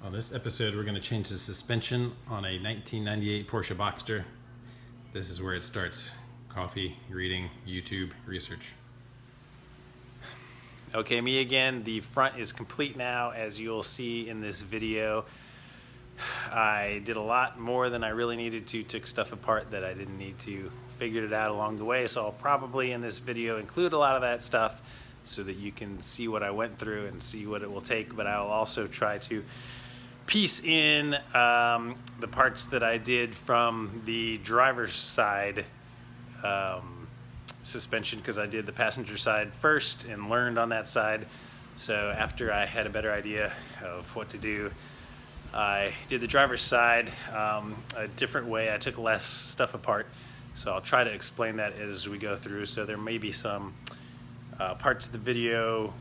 On this episode, we're going to change the suspension on a 1998 Porsche Boxster. This is where it starts. Coffee, reading, YouTube, research. Okay, me again. The front is complete now, as you'll see in this video. I did a lot more than I really needed to, took stuff apart that I didn't need to, figured it out along the way, so I'll probably in this video include a lot of that stuff so that you can see what I went through and see what it will take, but I'll also try to piece in the parts that I did from the driver's side suspension, because I did the passenger side first and learned on that side. So after I had a better idea of what to do, I did the driver's side a different way. I took less stuff apart, so I'll try to explain that as we go through. So there may be some parts of the video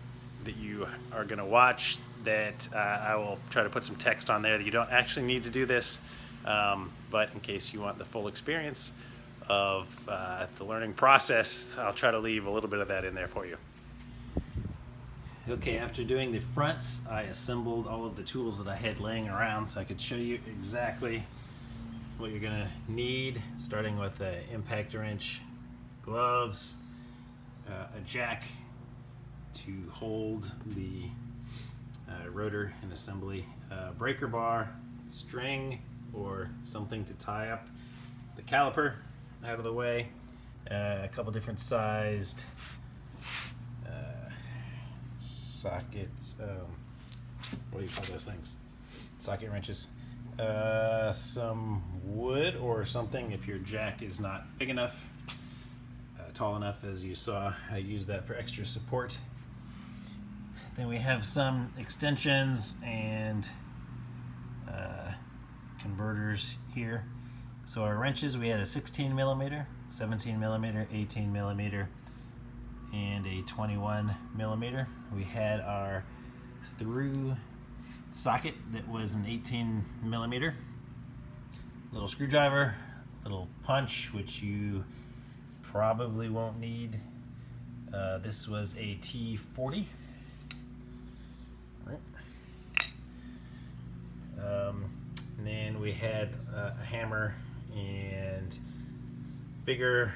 that you are going to watch that I will try to put some text on there that you don't actually need to do this, but in case you want the full experience of the learning process, I'll try to leave a little bit of that in there for you. Okay, after doing the fronts, I assembled all of the tools that I had laying around so I could show you exactly what you're going to need, starting with an impact wrench, gloves, a jack to hold the rotor in assembly, breaker bar, string or something to tie up the caliper out of the way, a couple different sized sockets, what do you call those things? Socket wrenches, some wood or something if your jack is not big enough, tall enough. As you saw, I use that for extra support. Then we have some extensions and converters here. So our wrenches, we had a 16 millimeter, 17 millimeter, 18 millimeter, and a 21 millimeter. We had our through socket that was an 18 millimeter, little screwdriver, little punch, which you probably won't need. This was a T40. And then we had a hammer and bigger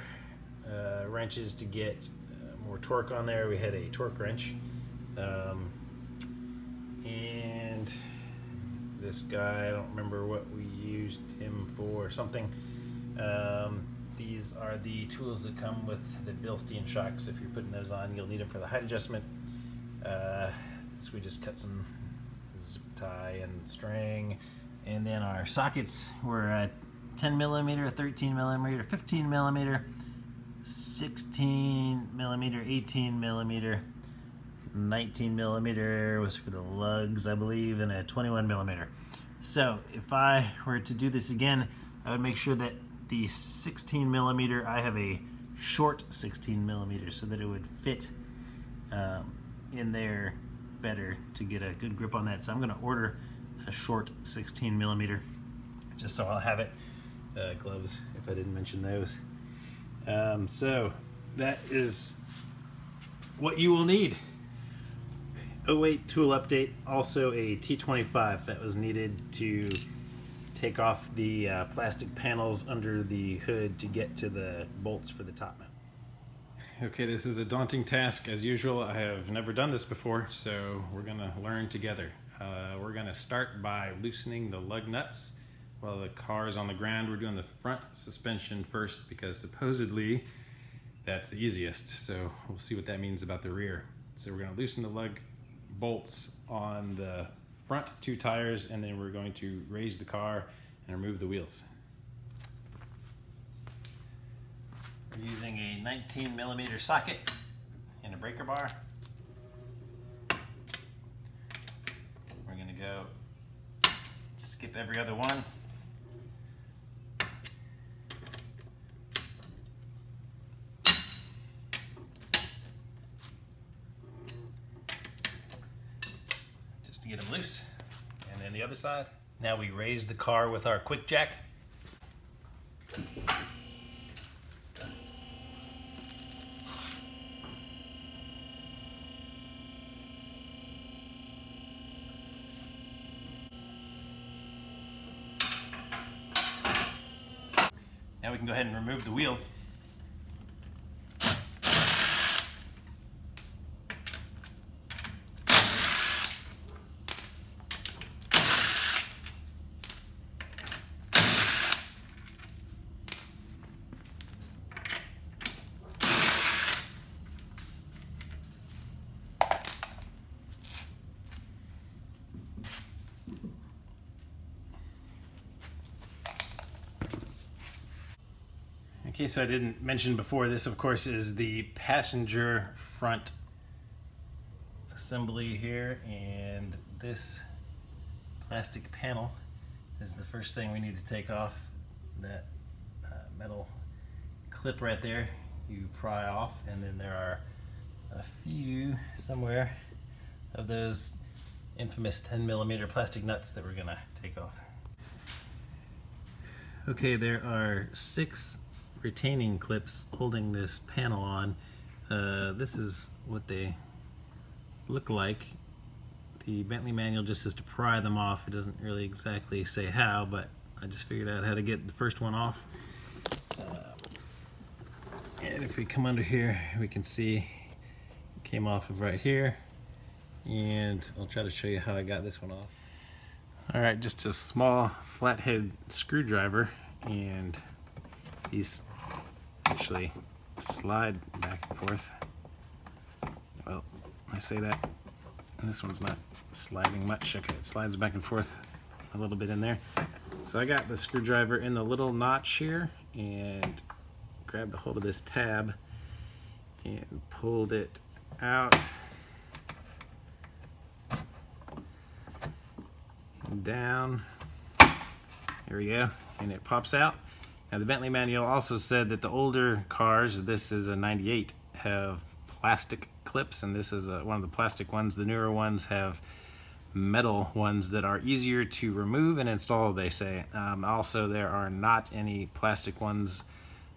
wrenches to get more torque on there. We had a torque wrench, and this guy, I don't remember what we used him for, something. These are the tools that come with the Bilstein shocks. If you're putting those on, you'll need them for the height adjustment. So we just cut some zip tie and string. And then our sockets were a 10 millimeter, 13 millimeter, 15 millimeter, 16 millimeter, 18 millimeter, 19 millimeter was for the lugs, I believe, and a 21 millimeter. So if I were to do this again, I would make sure that the 16 millimeter, I have a short 16 millimeter so that it would fit in there better to get a good grip on that. So I'm going to order a short 16 millimeter just so I'll have it. Gloves, if I didn't mention those. So that is what you will need. Oh wait, tool update, also a T25 that was needed to take off the plastic panels under the hood to get to the bolts for the top mount. Okay, this is a daunting task as usual. I have never done this before, so we're gonna learn together. We're gonna start by loosening the lug nuts while the car is on the ground. We're doing the front suspension first because supposedly that's the easiest. So we'll see what that means about the rear. So we're gonna loosen the lug bolts on the front two tires, and then we're going to raise the car and remove the wheels. We're using a 19 millimeter socket and a breaker bar. We're going to go skip every other one. Just to get them loose. And then the other side. Now we raise the car with our quick jack. Now we can go ahead and remove the wheel. Okay, so I didn't mention before, this of course is the passenger front assembly here, and this plastic panel is the first thing we need to take off. That metal clip right there you pry off, and then there are a few somewhere of those infamous 10mm plastic nuts that we're gonna take off. Okay, there are 6 retaining clips holding this panel on. This is what they look like. The Bentley manual just says to pry them off. It doesn't really exactly say how, but I just figured out how to get the first one off. And if we come under here, we can see it came off of right here. And I'll try to show you how I got this one off. Alright, just a small flathead screwdriver, and these actually slide back and forth. Well, I say that, and this one's not sliding much. Okay, it slides back and forth a little bit in there. So I got the screwdriver in the little notch here and grabbed a hold of this tab and pulled it out and down. There we go, and it pops out. Now the Bentley manual also said that the older cars, this is a 98, have plastic clips, and this is one of the plastic ones. The newer ones have metal ones that are easier to remove and install, they say. Also, there are not any plastic ones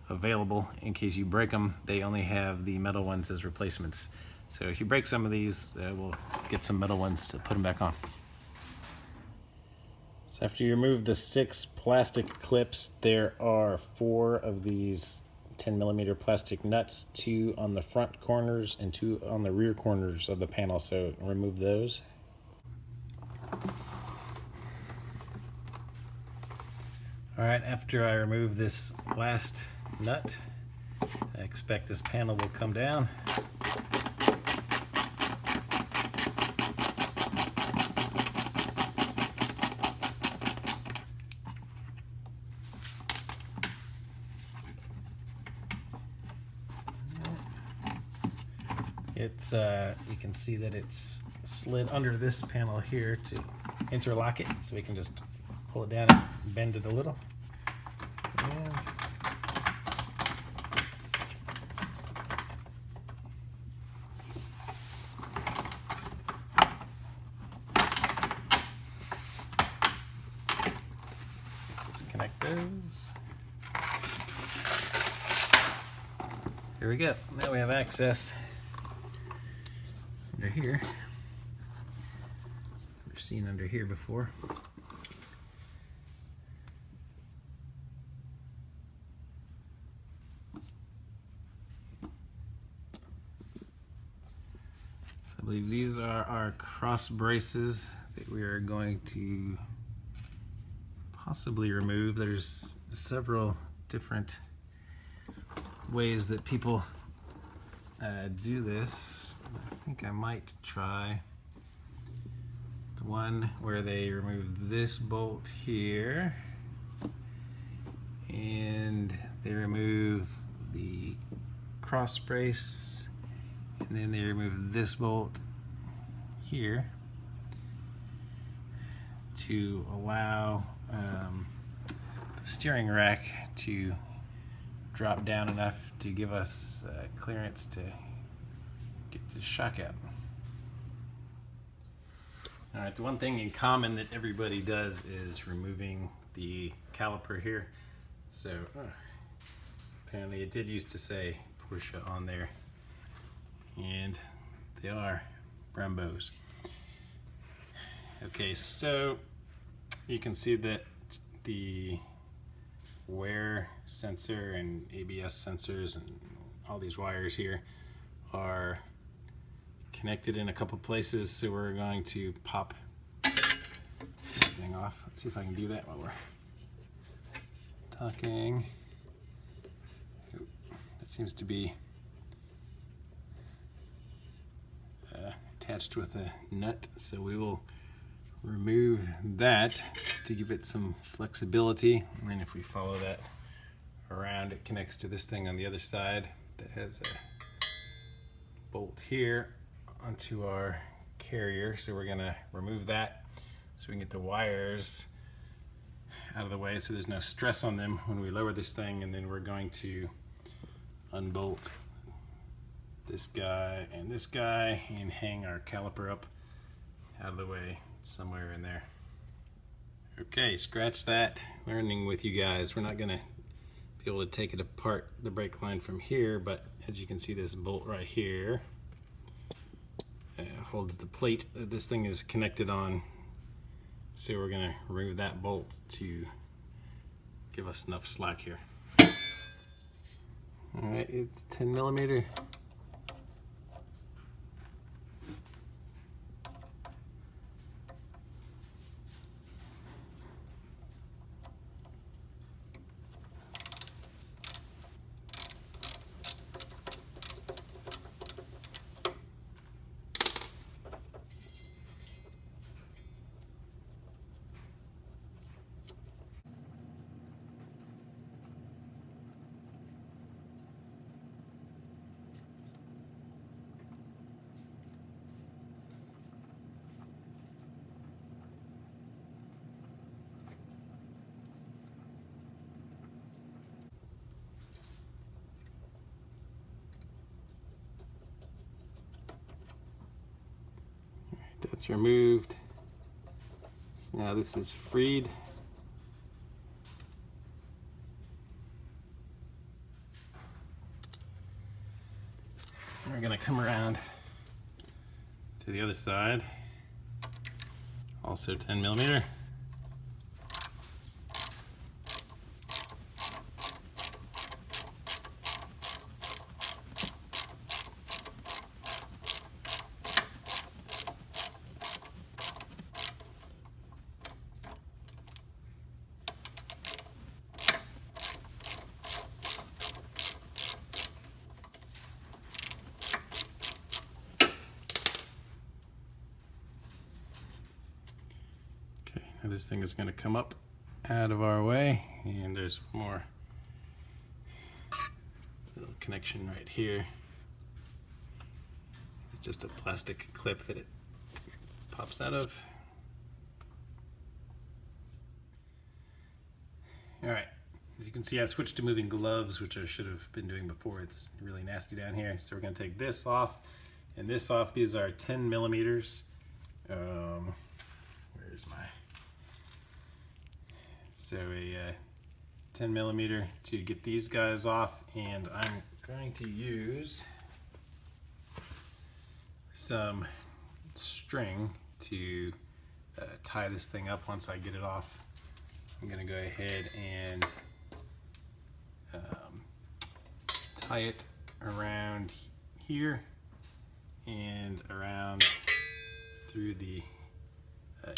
available in case you break them. They only have the metal ones as replacements. So if you break some of these, we'll get some metal ones to put them back on. So after you remove the 6 plastic clips, there are 4 of these 10mm plastic nuts, 2 on the front corners and 2 on the rear corners of the panel, so remove those. Alright, after I remove this last nut, I expect this panel will come down. It's you can see that it's slid under this panel here to interlock it, so we can just pull it down and bend it a little. And just connect those. There we go. Now we have access under here. We've seen under here before. So I believe these are our cross braces that we are going to possibly remove. There's several different ways that people do this. I think I might try the one where they remove this bolt here and they remove the cross brace, and then they remove this bolt here to allow the steering rack to drop down enough to give us clearance to get the shock out. Alright, the one thing in common that everybody does is removing the caliper here. So apparently it did used to say Porsche on there, and they are Brembos. Okay, so you can see that the wear sensor and ABS sensors and all these wires here are connected in a couple places, so we're going to pop everything off. Let's see if I can do that while we're talking. That seems to be attached with a nut, so we will remove that to give it some flexibility. And then if we follow that around, it connects to this thing on the other side that has a bolt here onto our carrier. So we're gonna remove that so we can get the wires out of the way so there's no stress on them when we lower this thing. And then we're going to unbolt this guy and hang our caliper up out of the way somewhere in there. Okay, scratch that. Learning with you guys. We're not gonna be able to take it apart, the brake line, from here, but as you can see, this bolt right here holds the plate that this thing is connected on. So we're gonna remove that bolt to give us enough slack here. All right, it's 10 millimeter. That's removed. So now this is freed. We're going to come around to the other side, also 10 millimeter. Now this thing is going to come up out of our way, and there's more little connection right here. It's just a plastic clip that it pops out of. All right, as you can see, I switched to moving gloves, which I should have been doing before. It's really nasty down here. So we're going to take this off and this off. These are 10 millimeters. Where's my... So a 10 millimeter to get these guys off, and I'm going to use some string to tie this thing up once I get it off. I'm going to go ahead and tie it around here and around through the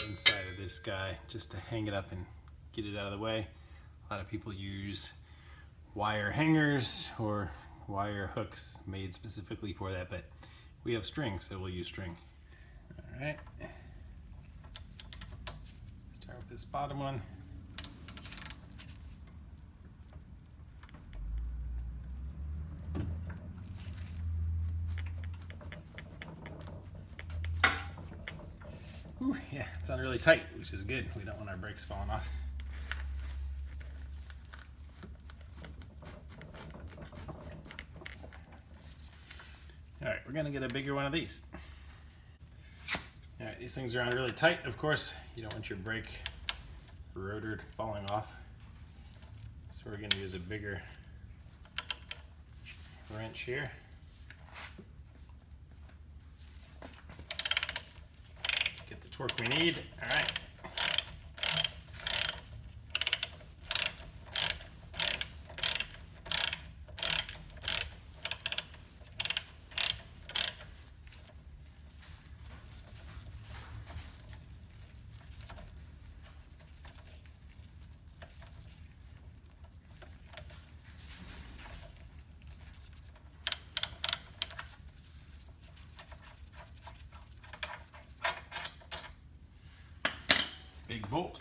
inside of this guy, just to hang it up and get it out of the way. A lot of people use wire hangers or wire hooks made specifically for that, but we have string, so we'll use string. All right. Start with this bottom one. Ooh, yeah, it's on really tight, which is good. We don't want our brakes falling off. All right, we're gonna get a bigger one of these. All right, these things are on really tight. Of course, you don't want your brake rotor falling off. So we're gonna use a bigger wrench here. Get the torque we need. All right. big bolt.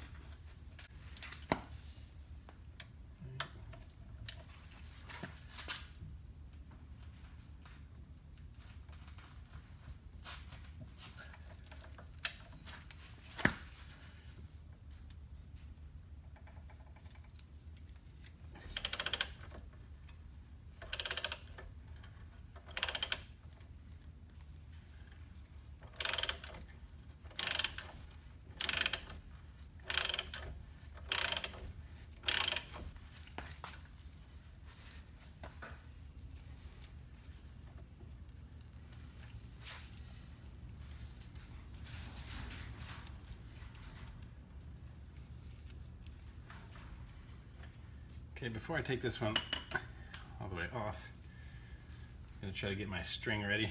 Okay, before I take this one all the way off, I'm going to try to get my string ready.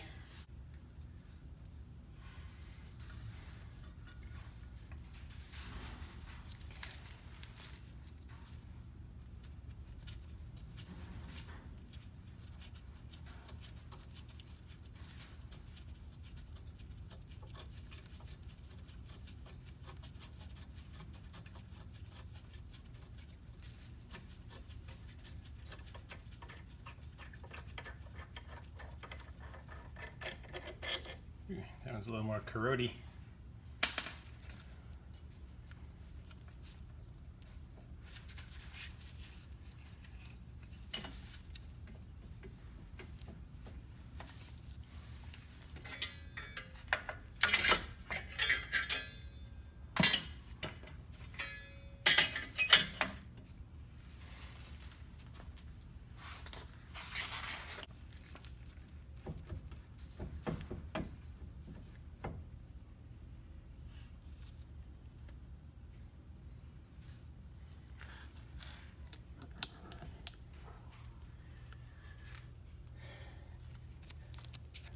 That one's a little more corrody.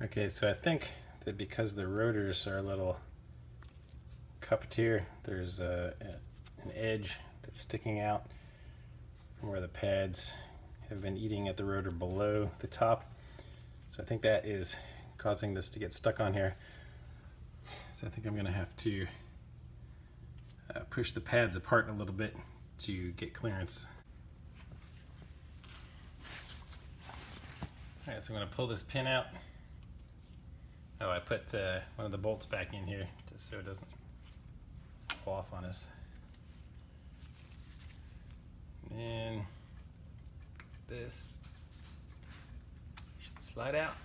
Okay, so I think that because the rotors are a little cupped here, there's an edge that's sticking out from where the pads have been eating at the rotor below the top. So I think that is causing this to get stuck on here. So I think I'm going to have to push the pads apart a little bit to get clearance. All right, so I'm going to pull this pin out. Oh, I put one of the bolts back in here just so it doesn't fall off on us. And this should slide out.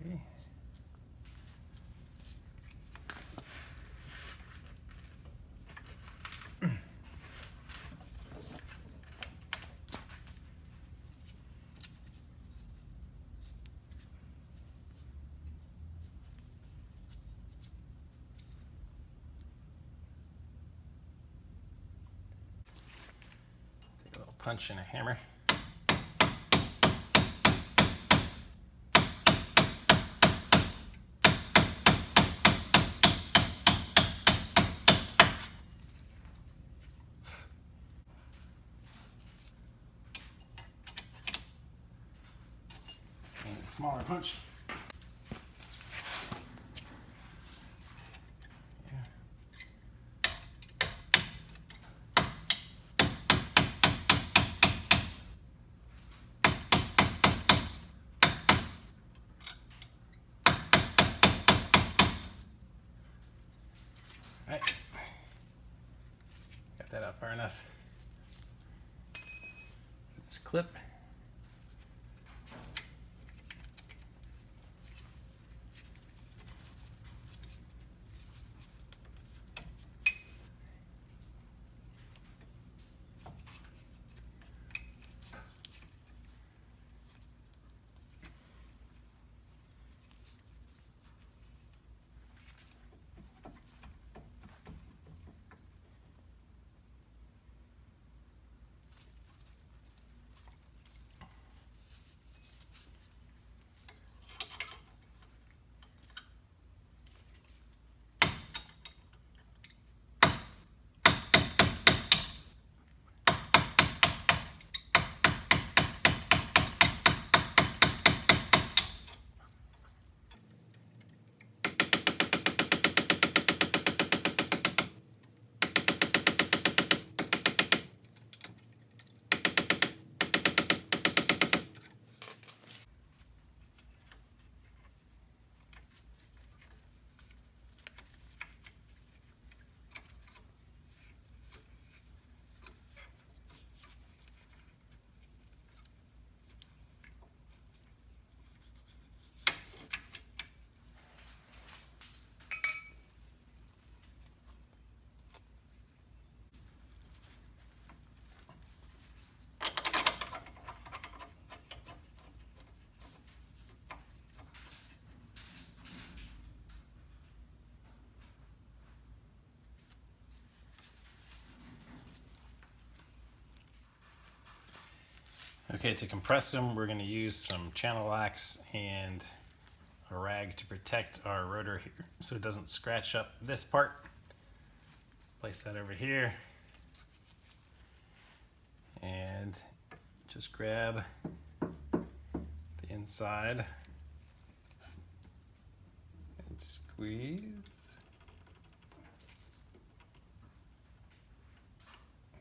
Okay. Take a little punch and a hammer. And a smaller punch. Right. Got that out far enough. This clip. Okay, to compress them, we're going to use some channel locks and a rag to protect our rotor here so it doesn't scratch up this part. Place that over here and just grab the inside and squeeze.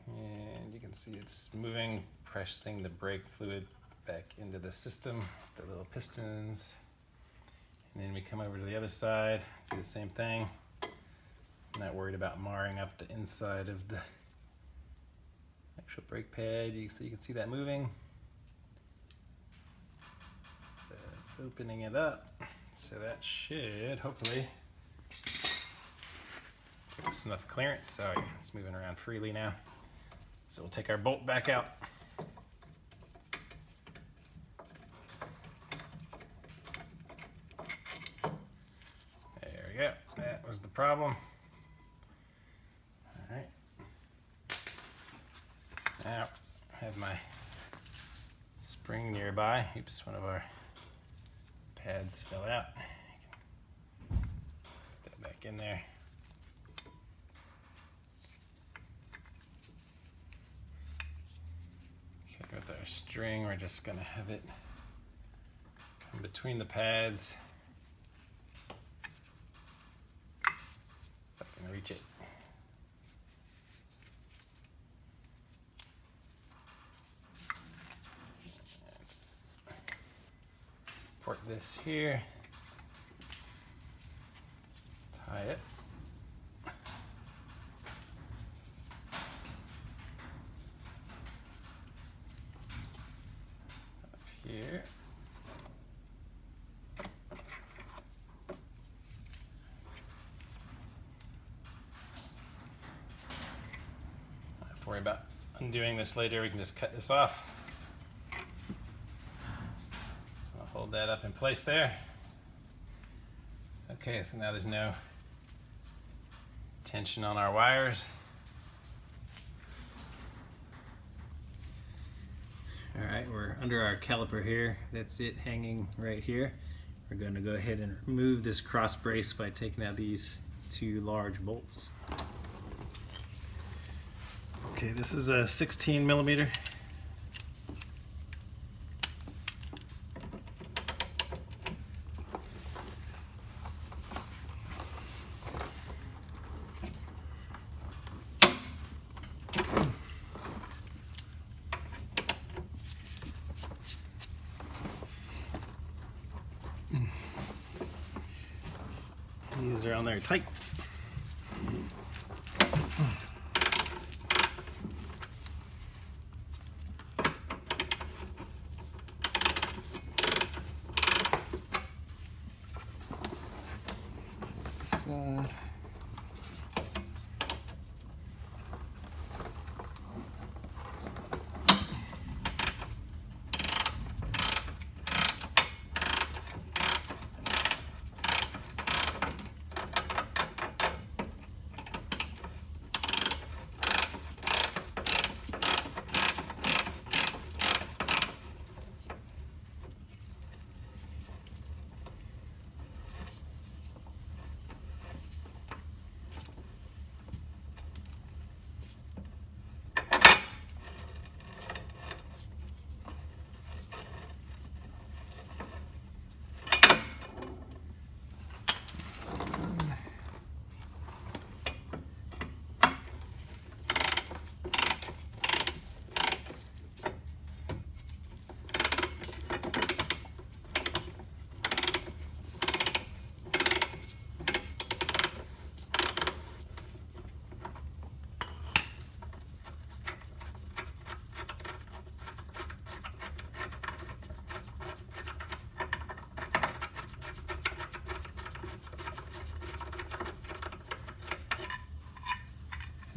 And you can see it's moving, pressing the brake fluid back into the system, the little pistons. And then we come over to the other side, do the same thing. I'm not worried about marring up the inside of the actual brake pad. So you can see that moving. So it's opening it up. So that should hopefully give us enough clearance. So yeah, it's moving around freely now. So we'll take our bolt back out. There we go. That was the problem. All right. Now I have my spring nearby. Oops, one of our pads fell out. Put that back in there. Okay, with our string, we're just gonna have it come between the pads. If I can reach it. Support this here. Tie it. Up here. Don't have to worry about undoing this later. We can just cut this off. Hold that up in place there. Okay, so now there's no tension on our wires. All right, we're under our caliper here. That's it hanging right here. We're going to go ahead and remove this cross brace by taking out these two large bolts. Okay, this is a 16 millimeter. These are on there tight. This side.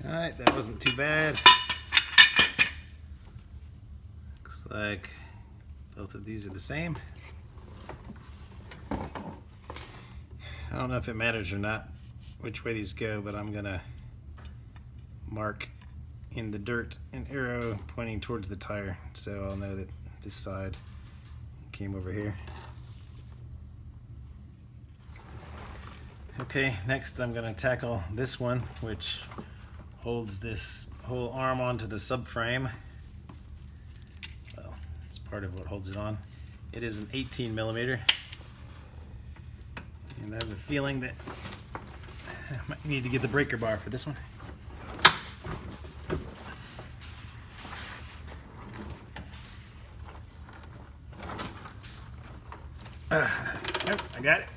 All right, that wasn't too bad. Looks like both of these are the same. I don't know if it matters or not which way these go, but I'm gonna mark in the dirt an arrow pointing towards the tire so I'll know that this side came over here. Okay, next I'm gonna tackle this one, which holds this whole arm onto the subframe. Well, it's part of what holds it on. It is an 18 millimeter. And I have a feeling that I might need to get the breaker bar for this one. Nope, I got it.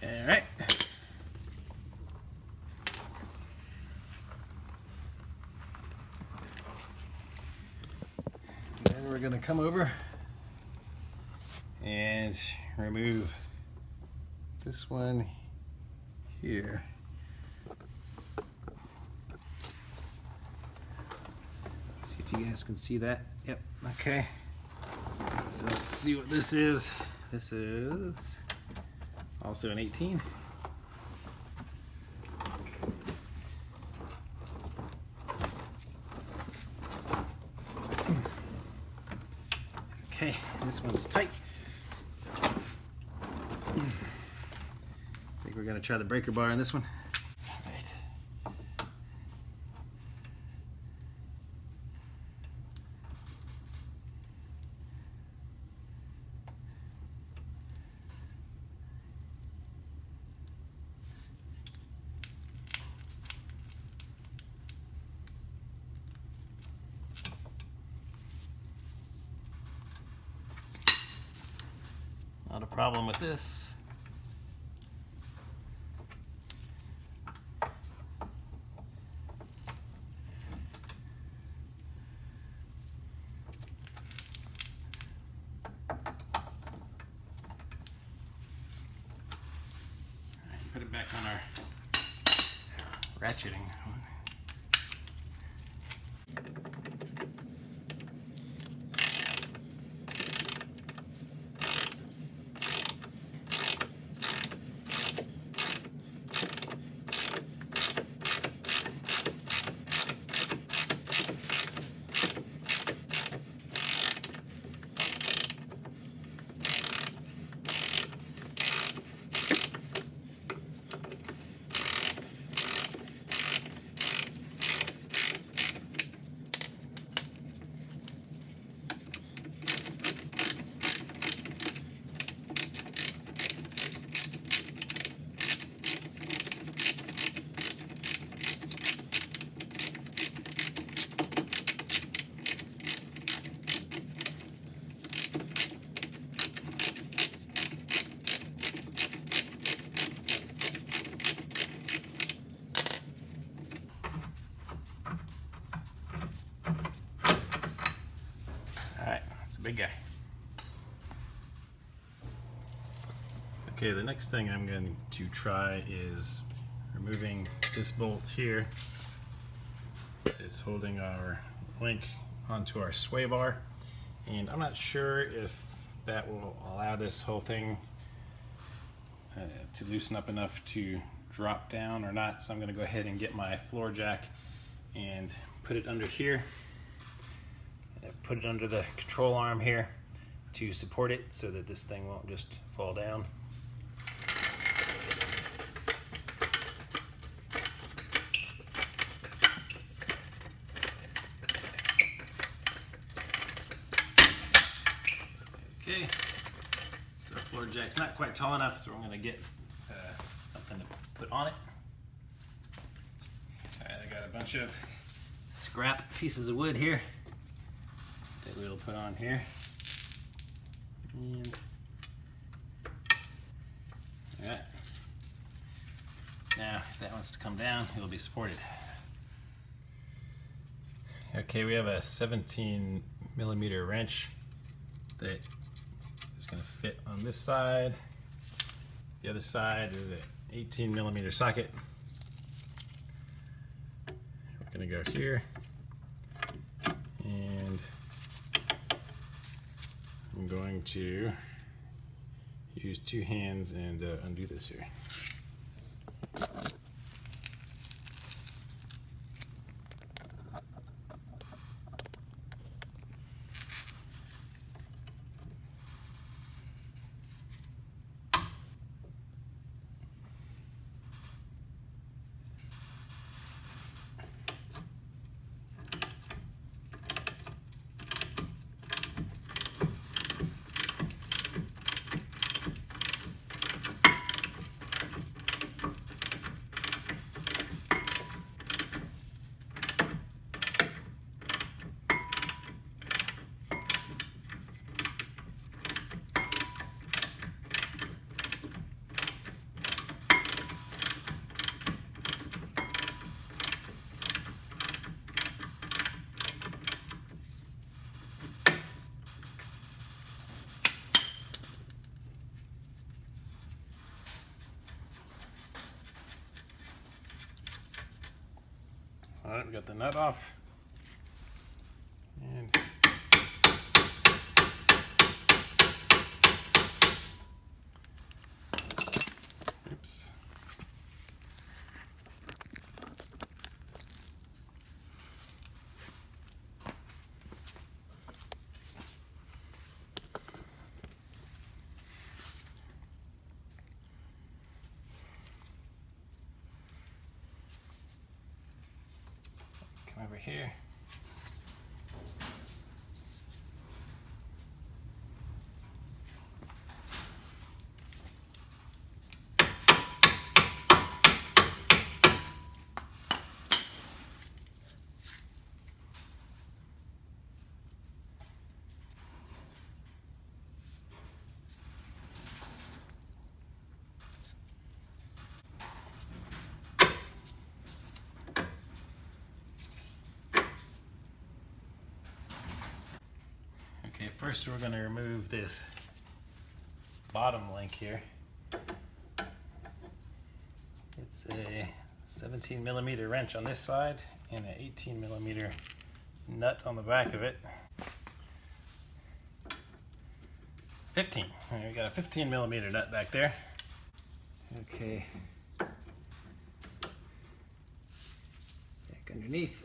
All right. Then we're gonna come over and remove this one here. See if you guys can see that. Yep, okay. So let's see what this is. This is also an 18. Okay, this one's tight. I think we're gonna try the breaker bar on this one. All right. Not a problem with this. Put it back on our ratcheting. Big guy. Okay, the next thing I'm going to try is removing this bolt here. It's holding our link onto our sway bar, and I'm not sure if that will allow this whole thing to loosen up enough to drop down or not, so I'm going to go ahead and get my floor jack and put it under here. Put it under the control arm here to support it so that this thing won't just fall down. Okay, so our floor jack's not quite tall enough, so I'm going to get something to put on it. All right, I got a bunch of scrap pieces of wood here that we'll put on here. And alright. Now, if that wants to come down, it'll be supported. Okay, we have a 17 millimeter wrench that is going to fit on this side. The other side is an 18 millimeter socket. We're going to go here, and I'm going to use two hands and undo this here. All right, we got the nut off. And oops. Come over here. Okay, first we're going to remove this bottom link here. It's a 17 millimeter wrench on this side and an 18 millimeter nut on the back of it. 15. All right, we got a 15 millimeter nut back there. Okay. Back underneath.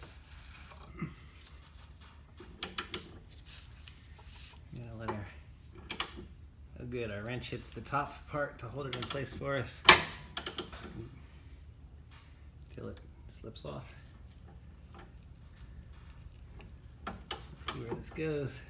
Oh good, our wrench hits the top part to hold it in place for us till it slips off. Let's see where this goes.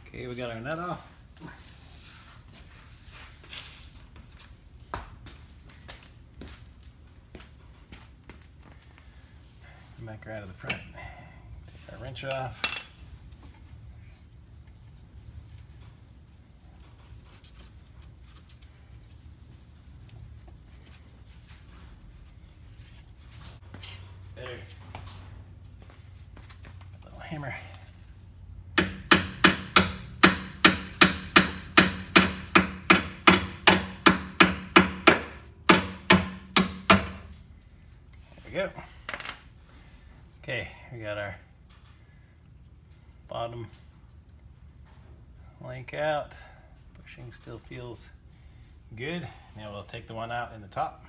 Okay, we got our nut off. Come back right to the front. Take our wrench off. Better. A little hammer. Go. Okay, we got our bottom link out, Bushing still feels good. Now we'll take the one out in the top.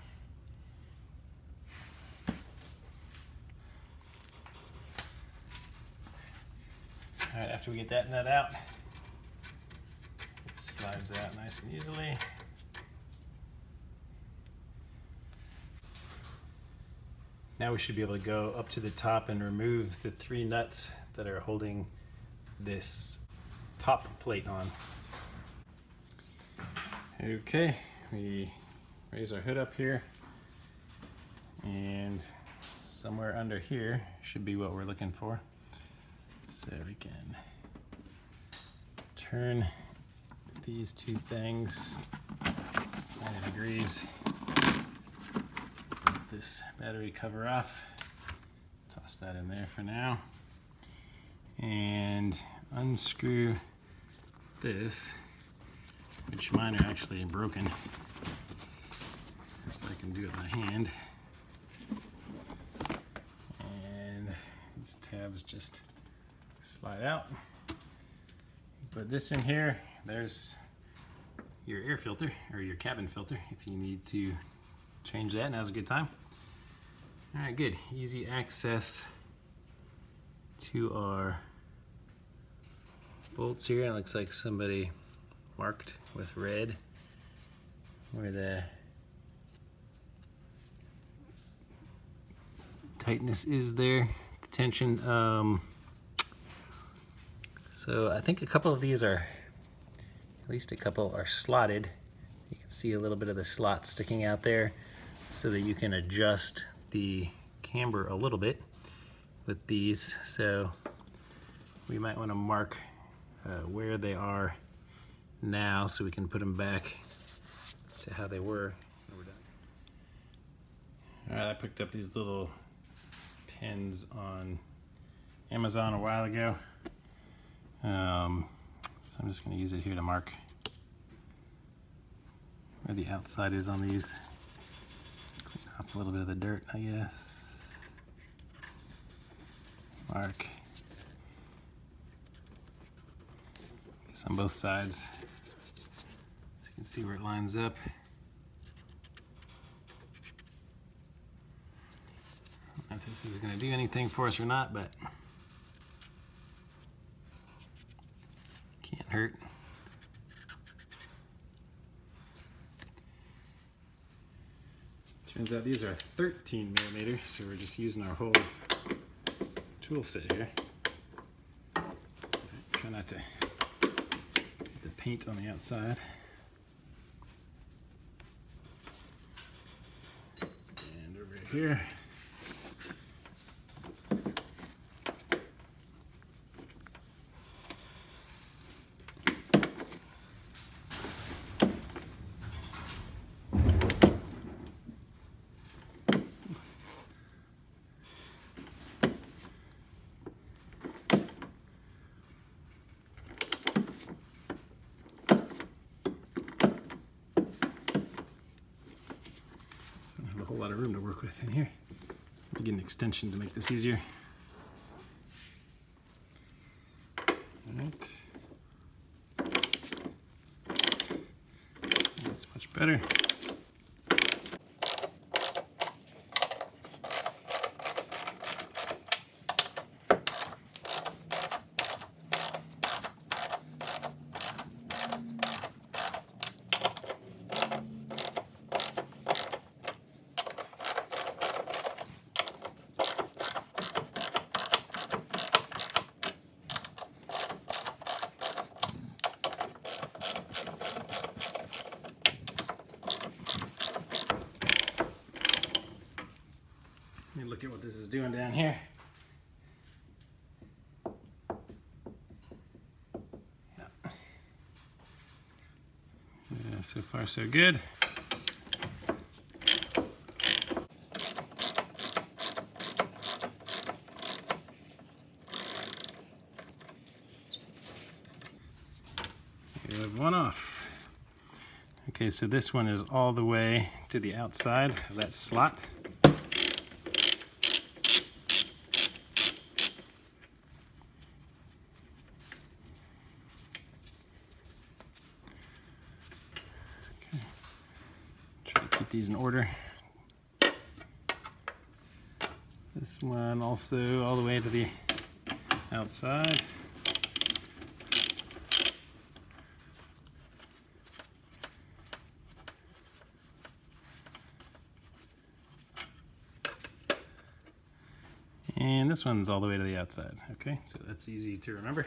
All right, after we get that nut out, it slides out nice and easily. Now we should be able to go up to the top and remove the 3 nuts that are holding this top plate on. Okay, we raise our hood up here, and somewhere under here should be what we're looking for. So we can turn these 2 things 90 degrees. Get this battery cover off. Toss that in there for now. And unscrew this, which mine are actually broken, so I can do it by hand. And these tabs just slide out. Put this in here. There's your air filter, or your cabin filter, if you need to change that. Now's a good time. All right, good. Easy access to our bolts here. It looks like somebody marked with red where the tightness is there, the tension. So I think a couple of these are, at least a couple are slotted. You can see a little bit of the slot sticking out there so that you can adjust the camber a little bit with these. So we might want to mark where they are now so we can put them back to how they were when we're done. All right, I picked up these little pins on Amazon a while ago. So I'm just going to use it here to mark where the outside is on these. Clean off a little bit of the dirt, I guess. Mark. It's on both sides, so you can see where it lines up. I don't know if this is going to do anything for us or not, but can't hurt. Turns out these are 13 millimeter, so we're just using our whole tool set here. Try not to get the paint on the outside. And over here. A whole lot of room to work with in here. Let me get an extension to make this easier. All right. That's much better. Let me look at what this is doing down here. Yeah. So far so good. We have one off. Okay, so this one is all the way to the outside of that slot. put these in order. This one also all the way to the outside. And this one's all the way to the outside. Okay, so that's easy to remember.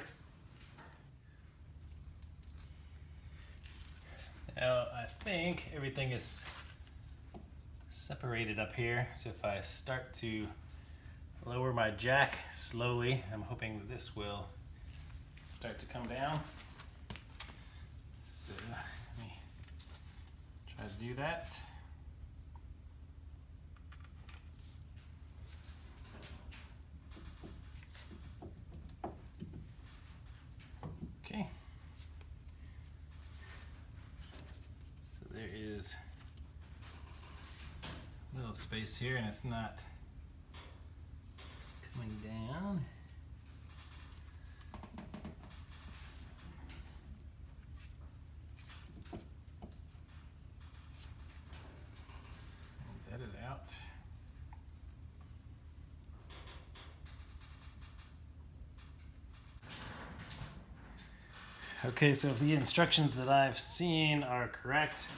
Now I think everything is separated up here. So if I start to lower my jack slowly, I'm hoping that this will start to come down. So let me try to do that. Okay. So there is a little space here and it's not coming down. That is out. Okay, so if the instructions that I've seen are correct,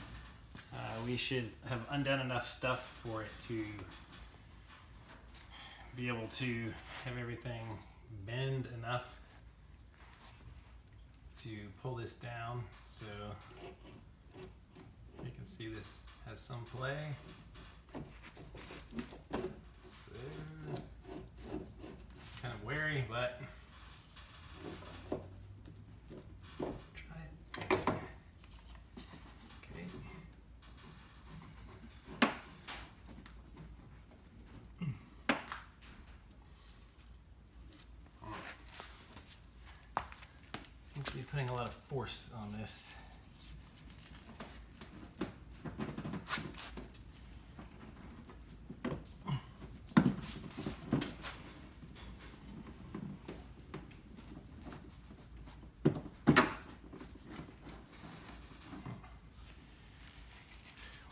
we should have undone enough stuff for it to be able to have everything bend enough to pull this down. So you can see this has some play. So kind of wary, but try it. Okay. Seems to be putting a lot of force on this.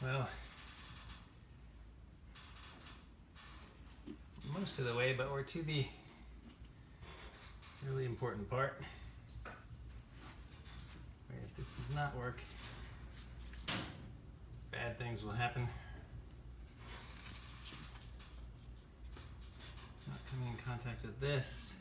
Well, most of the way, but we're to the really important part, where if this does not work, bad things will happen. It's not coming in contact with this.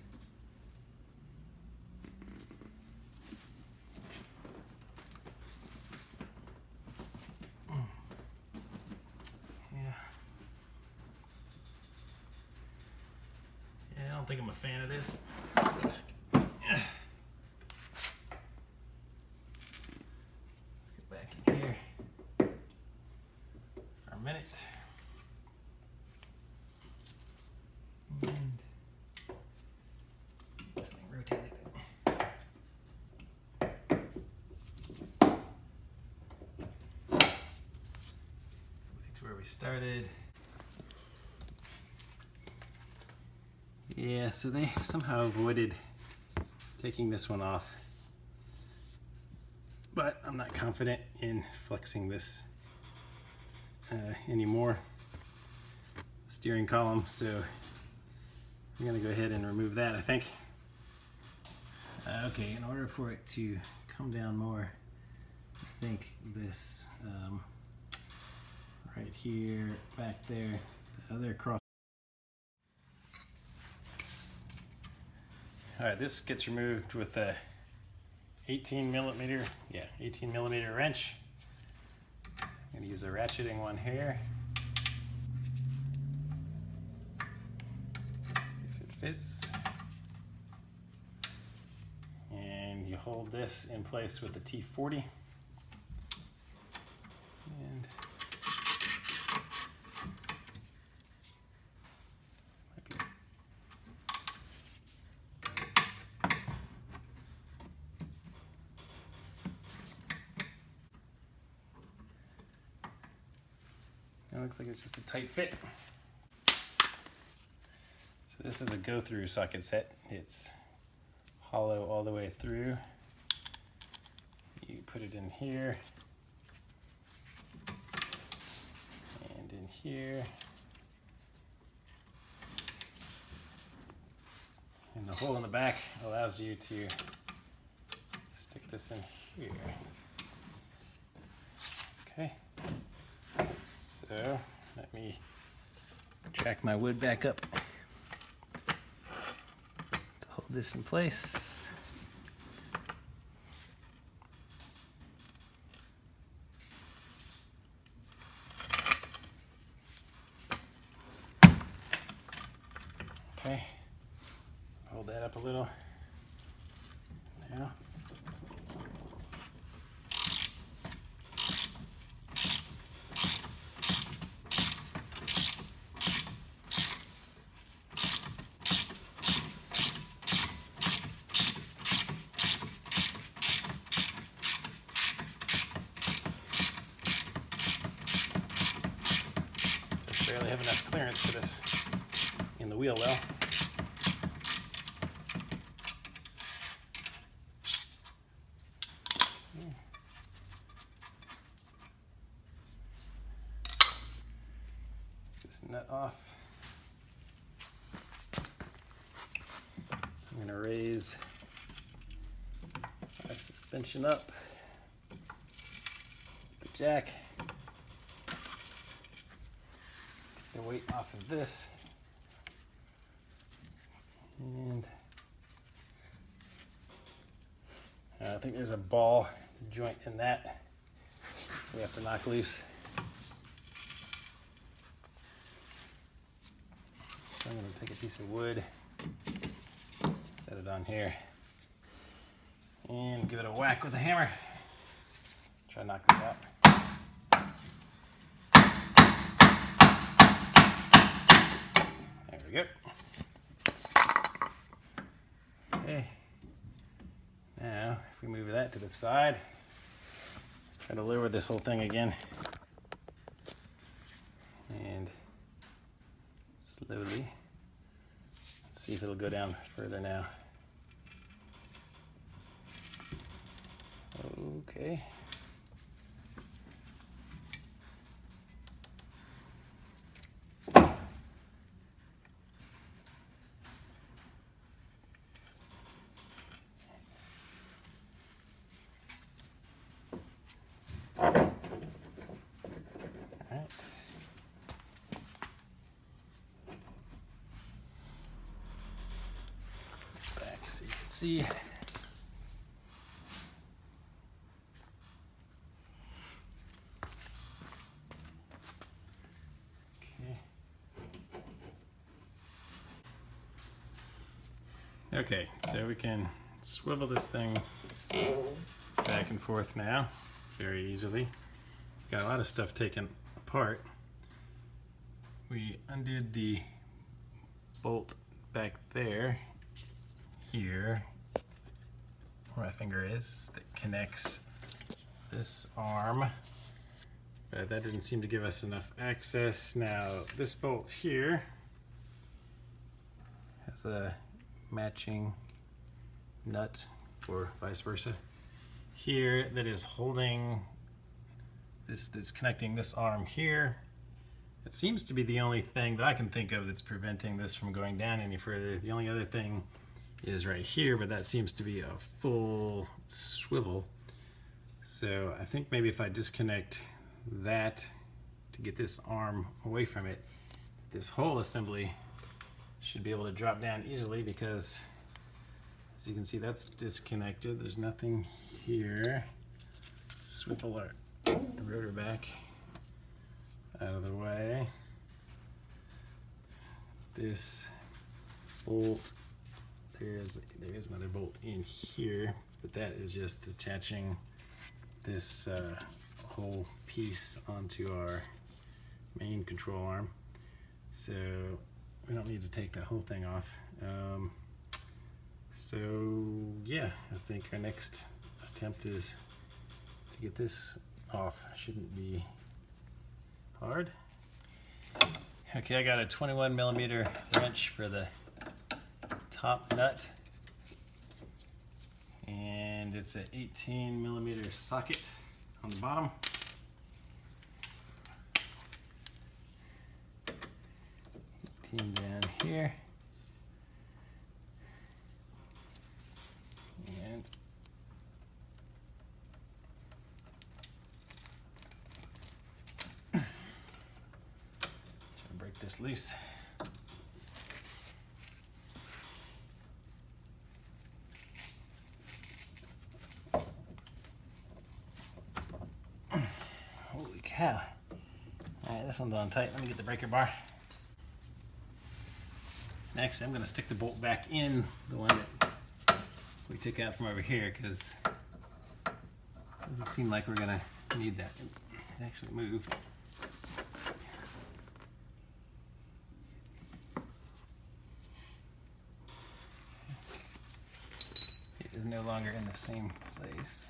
I don't think I'm a fan of this. Let's go back. Let's get back in here for a minute. And this thing rotated. Back to where we started. Yeah, so they somehow avoided taking this one off, but I'm not confident in flexing this anymore. Steering column, so I'm gonna go ahead and remove that, I think. Okay, in order for it to come down more, I think this right here, back there, the other cross. All right, this gets removed with a 18 millimeter wrench. I'm gonna use a ratcheting one here. If it fits. And you hold this in place with the T40. And it looks like it's just a tight fit. So this is a go-through socket set. It's hollow all the way through. You put it in here. here. And the hole in the back allows you to stick this in here. Okay, so let me jack my wood back up to hold this in place. Okay, hold that up a little now. Just barely have enough clearance for this in the wheel well. This nut off. I'm going to raise our suspension up. The jack. Take the weight off of this. And I think there's a ball joint in that we have to knock loose. So I'm going to take a piece of wood, set it on here, and give it a whack with a hammer. Try to knock this out. There we go. Okay. Now, if we move that to the side, let's try to lower this whole thing again. And slowly, let's see if it'll go down further now. Okay. Back so you can see. Okay, so we can swivel this thing back and forth now very easily. Got a lot of stuff taken apart. We undid the bolt back there, here, where my finger is, that connects this arm. But that didn't seem to give us enough access. Now, this bolt here has a matching nut, or vice versa, here that is holding this, that's connecting this arm here. It seems to be the only thing that I can think of that's preventing this from going down any further. The only other thing is right here, but that seems to be a full swivel. So I think maybe if I disconnect that to get this arm away from it, this whole assembly should be able to drop down easily, because as you can see, that's disconnected. There's nothing here. Swivel our rotor back out of the way. This bolt, there is another bolt in here, but that is just attaching this whole piece onto our main control arm. So we don't need to take that whole thing off. So yeah, I think our next attempt is to get this off. Shouldn't be hard. Okay, I got a 21mm wrench for the top nut, and it's an 18mm socket on the bottom. 19 down here. And try to break this loose. Holy cow. Alright, this one's on tight. Let me get the breaker bar. Actually, I'm going to stick the bolt back in, the one that we took out from over here, because it doesn't seem like we're going to need that. It actually moved. It is no longer in the same place.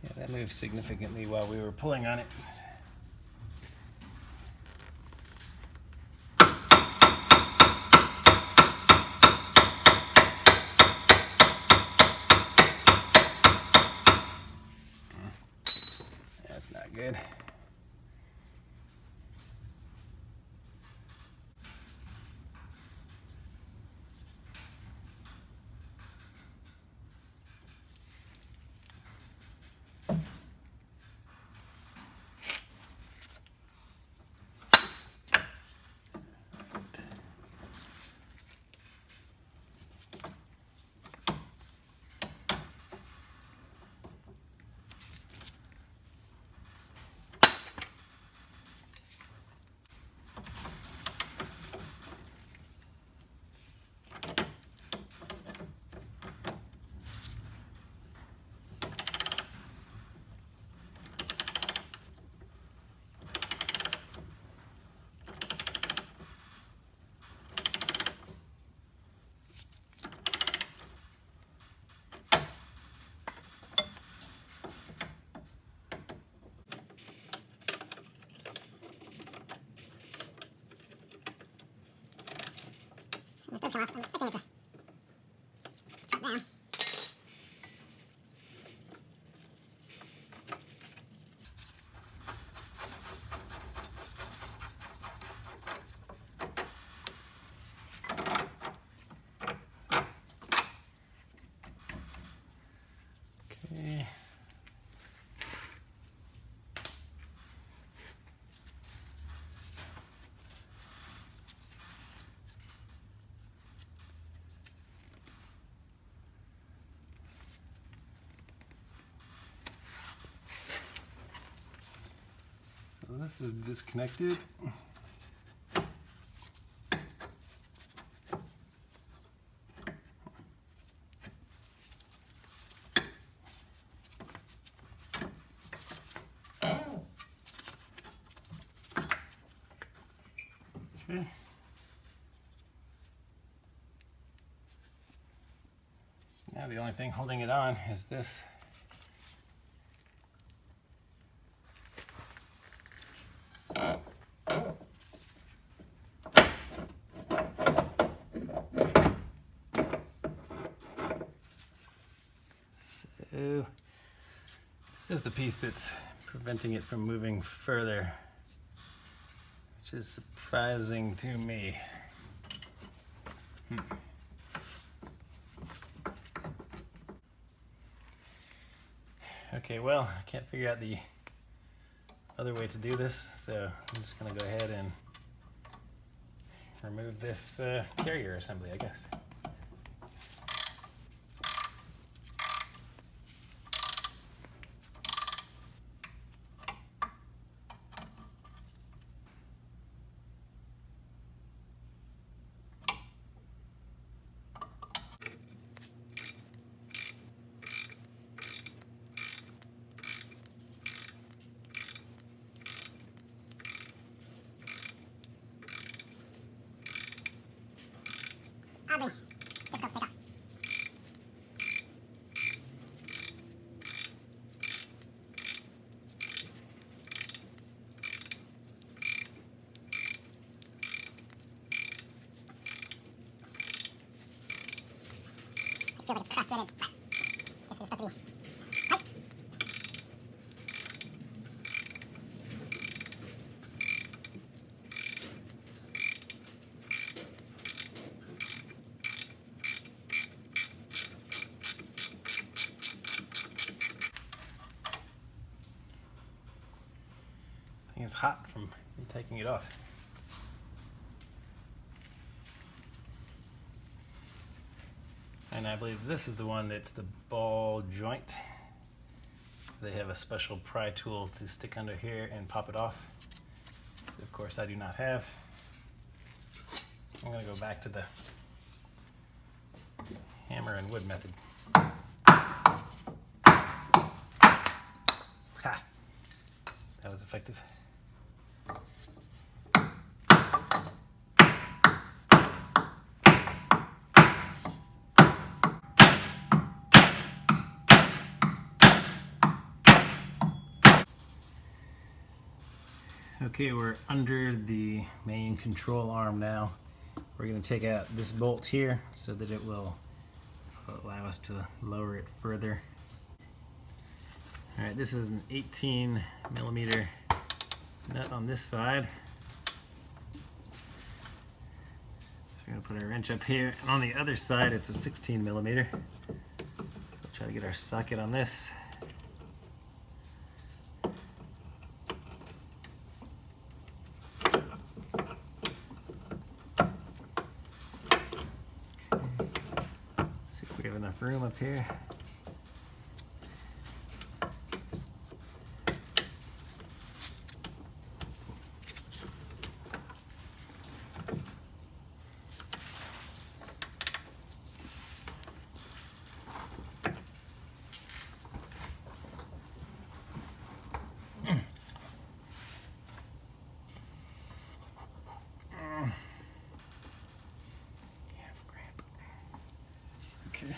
Yeah, that moved significantly while we were pulling on it. That's not good. Okay. So this is disconnected. Okay. So now the only thing holding it on is this. So this is the piece that's preventing it from moving further, which is surprising to me. Okay, well, I can't figure out the other way to do this, so I'm just going to go ahead and remove this carrier assembly, I guess. Ugly. it's cross-threaded, but I guess it's supposed to be. I think it's hot from me taking it off. And I believe this is the one that's the ball joint. They have a special pry tool to stick under here and pop it off. Of course, I do not have. I'm going to go back to the hammer and wood method. Ha! That was effective. Okay, we're under the main control arm now. We're going to take out this bolt here so that it will allow us to lower it further. Alright, this is an 18 millimeter nut on this side. So we're going to put our wrench up here, and on the other side it's a 16 millimeter. So we'll try to get our socket on this. See if we have enough room up here. Okay.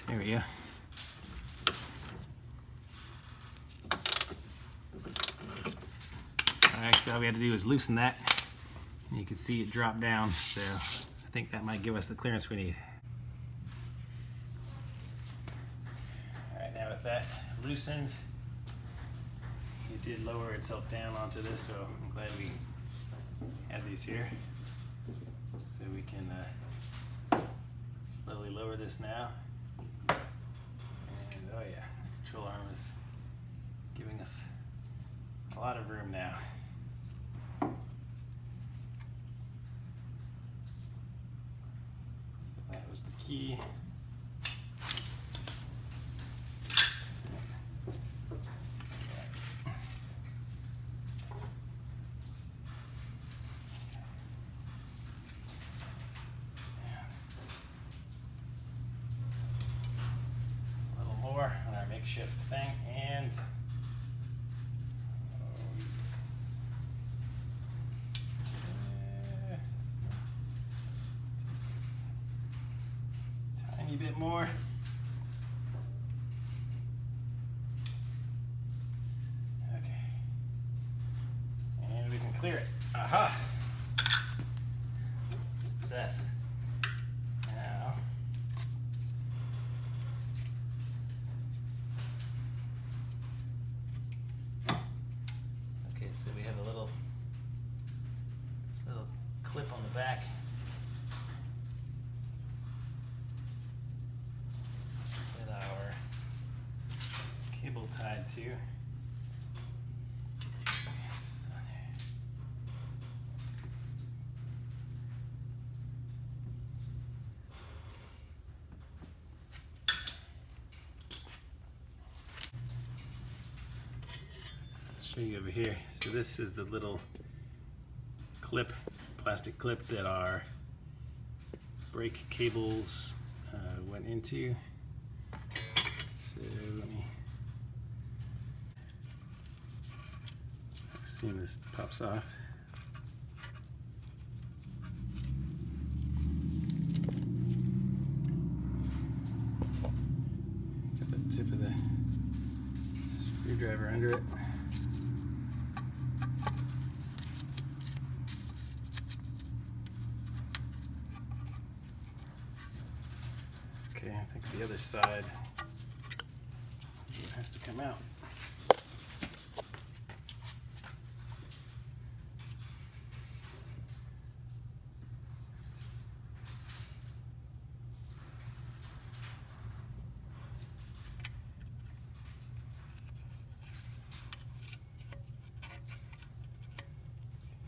There we go. Actually, all we had to do is loosen that. And you can see it drop down, so I think that might give us the clearance we need. Alright, now with that loosened, it did lower itself down onto this, so I'm glad we have these here. So we can slowly lower this now. And oh yeah, control arm is giving us a lot of room now. So that was the key. On our makeshift thing, and tiny bit more. Okay. And we can clear it. Aha! Success. Now, okay, so we have a little, this little clip on the back. With our cable tied to. Okay, this is on here. Show you over here. So this is the little clip, plastic clip that our brake cables went into. So let me assume this pops off. Got the tip of the screwdriver under it. Okay, I think the other side has to come out.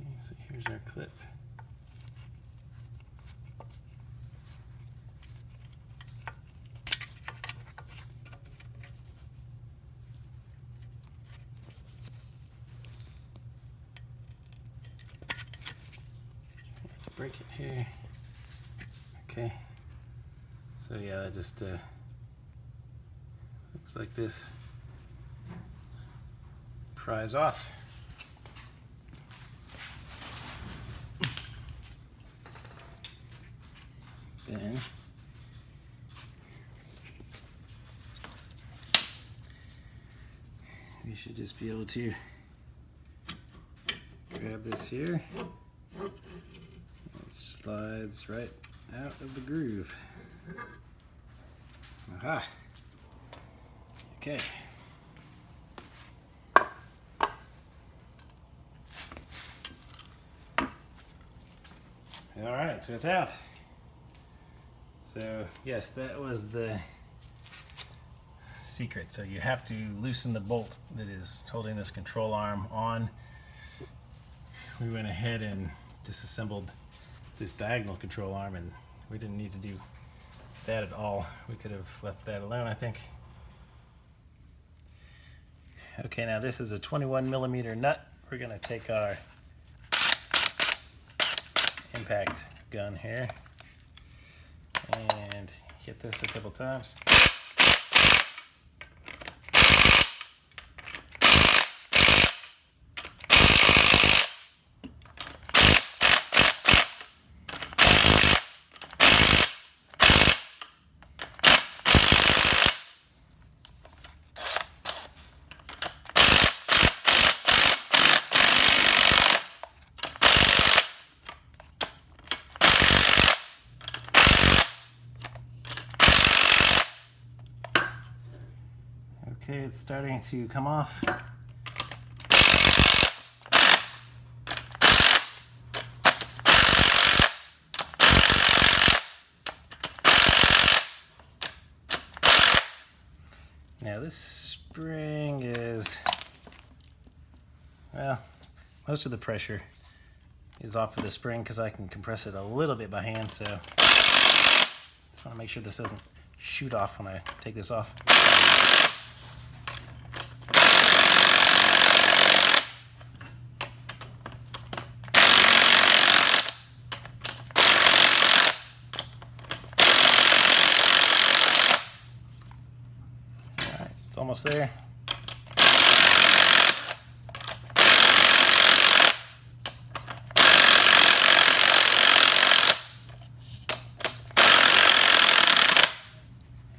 Okay, so here's our clip. Break it here. Okay. So yeah, that just looks like this. Pries off. Then we should just be able to grab this here. Slides right out of the groove. Aha. Okay. All right, so it's out. So yes, that was the secret. So you have to loosen the bolt that is holding this control arm on. We went ahead and disassembled this diagonal control arm, and we didn't need to do that at all. We could have left that alone, I think. Okay, now this is a 21mm nut. We're gonna take our impact gun here and hit this a couple times. Okay, it's starting to come off. Now this spring is, well, most of the pressure is off of the spring because I can compress it a little bit by hand, so just want to make sure this doesn't shoot off when I take this off. It's almost there.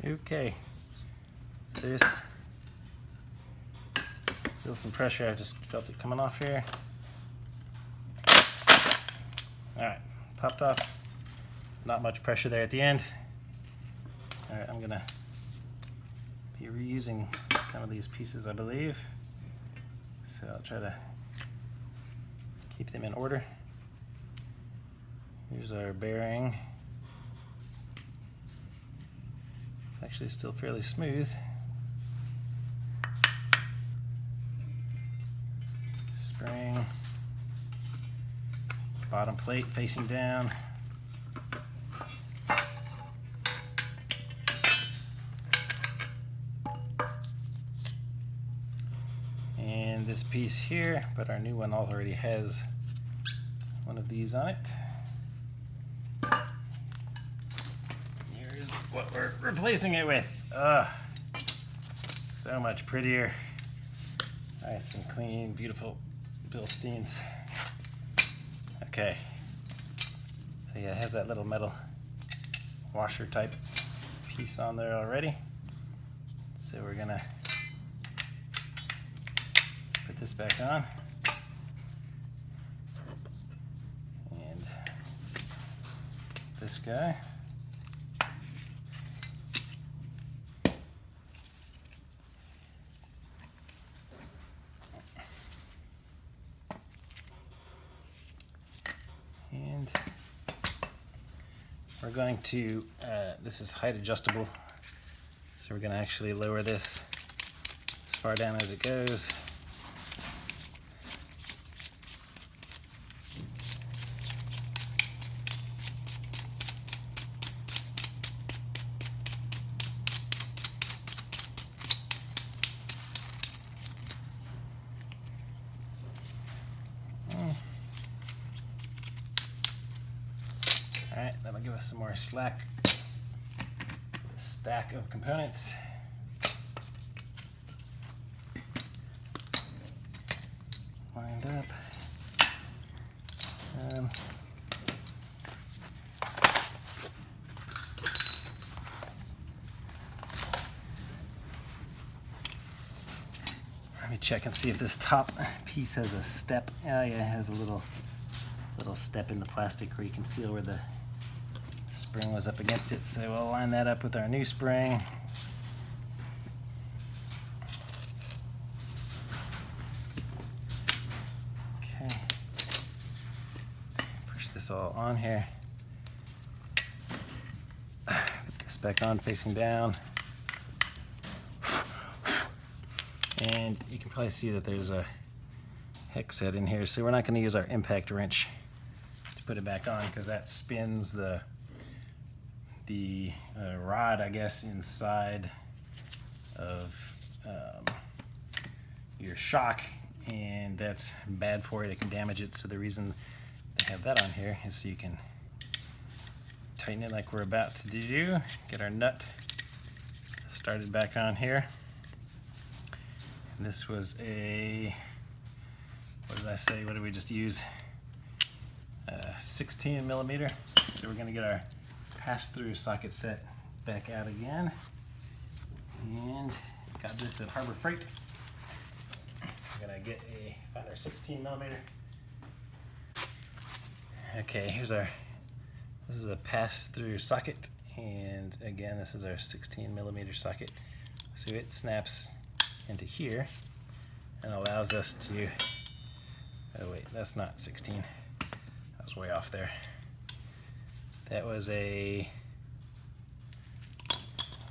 Okay, so there's still some pressure. I just felt it coming off here. All right, popped off. Not much pressure there at the end. All right, I'm gonna be reusing some of these pieces, I believe. So I'll try to keep them in order. Here's our bearing. It's actually still fairly smooth. Spring. Bottom plate facing down. And this piece here, but our new one already has one of these on it. Here's what we're replacing it with. So much prettier. Nice and clean, beautiful Bilsteins. Okay. So yeah, it has that little metal washer type piece on there already. So we're gonna put this back on. And this guy. And we're going to, this is height adjustable, so we're going to actually lower this as far down as it goes. All right, that'll give us some more slack. Stack of components. Lined up. Let me check and see if this top piece has a step. Oh yeah, it has a little step in the plastic where you can feel where the spring was up against it. So we'll line that up with our new spring. Okay. Push this all on here. Put this back on facing down. And you can probably see that there's a hex set in here. So we're not going to use our impact wrench to put it back on because that spins the rod, I guess, inside of your shock, and that's bad for it. It can damage it. So the reason they have that on here is so you can tighten it like we're about to do. Get our nut started back on here. And this was a, what did I say? What did we just use? 16 millimeter. So we're going to get our pass-through socket set back out again. And got this at Harbor Freight. I'm going to find our 16 millimeter. Okay, here's this is a pass-through socket. And again, this is our 16 millimeter socket. So it snaps into here and allows us to, oh wait, that's not 16. I was way off there. That was a,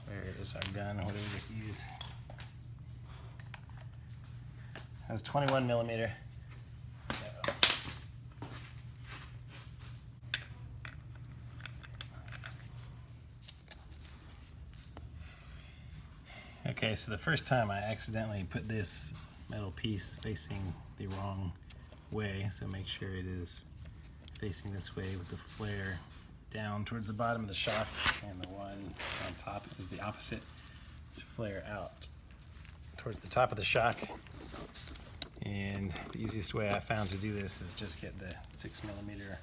where is our gun? What did we just use? That was 21 millimeter. Okay, so the first time I accidentally put this metal piece facing the wrong way, so make sure it is facing this way with the flare down towards the bottom of the shock, and the one on top is the opposite. Flare out towards the top of the shock. And the easiest way I found to do this is just get the 6 millimeter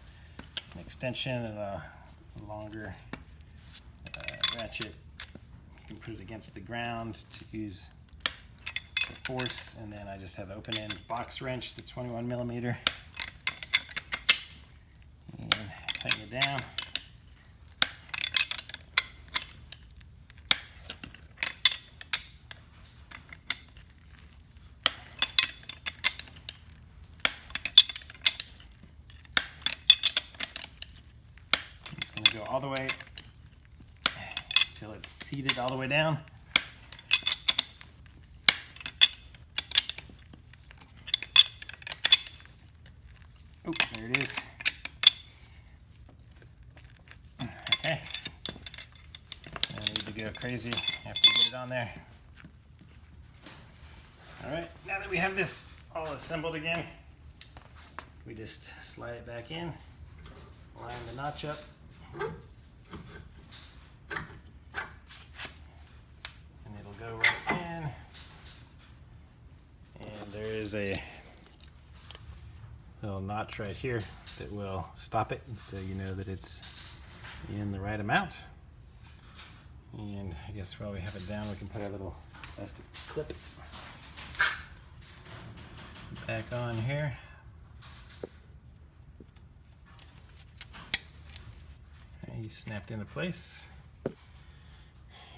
extension and a longer ratchet. can put it against the ground to use the force, and then I just have an open end box wrench, the 21 millimeter, and tighten it down. It's going to go all the way until it's seated all the way down. Oh, there it is. Okay. I need to go crazy after we get it on there. All right, now that we have this all assembled again, we just slide it back in, line the notch up. And it'll go right in. And there is a little notch right here that will stop it, so you know that it's in the right amount. And I guess while we have it down, we can put our little plastic clip back on here. And he's snapped into place.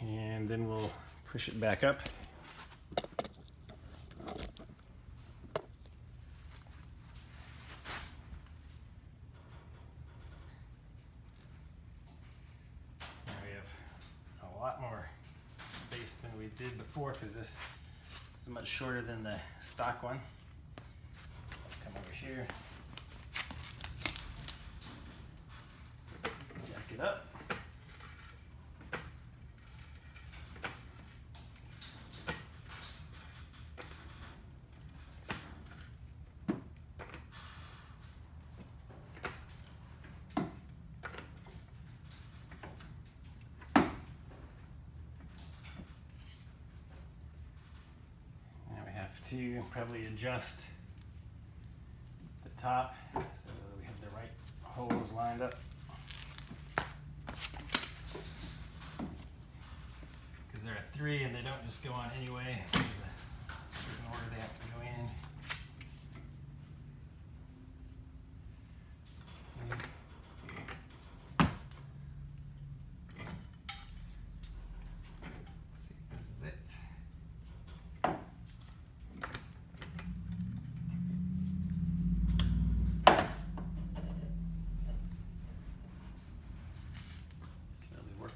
And then we'll push it back up. Lot more space than we did before, because this is much shorter than the stock one. So I'll come over here, jack it up. To probably adjust the top so we have the right holes lined up. Because there are 3 and they don't just go on anyway. There's a certain order they have to go in. Let's see if this is it.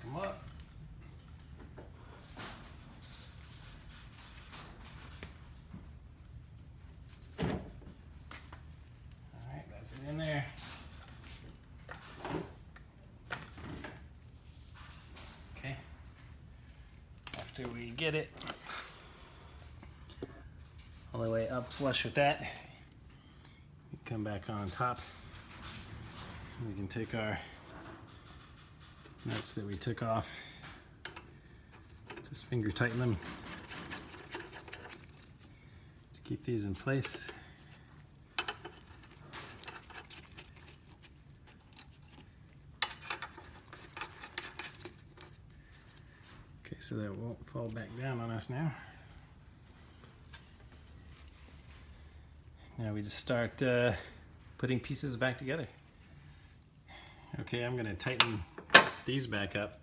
Them up. All right, that's it in there. Okay. After we get it all the way up flush with that, we come back on top. We can take our nuts that we took off, just finger tighten them to keep these in place. Okay, so that won't fall back down on us now. Now we just start putting pieces back together. Okay, I'm going to tighten these back up.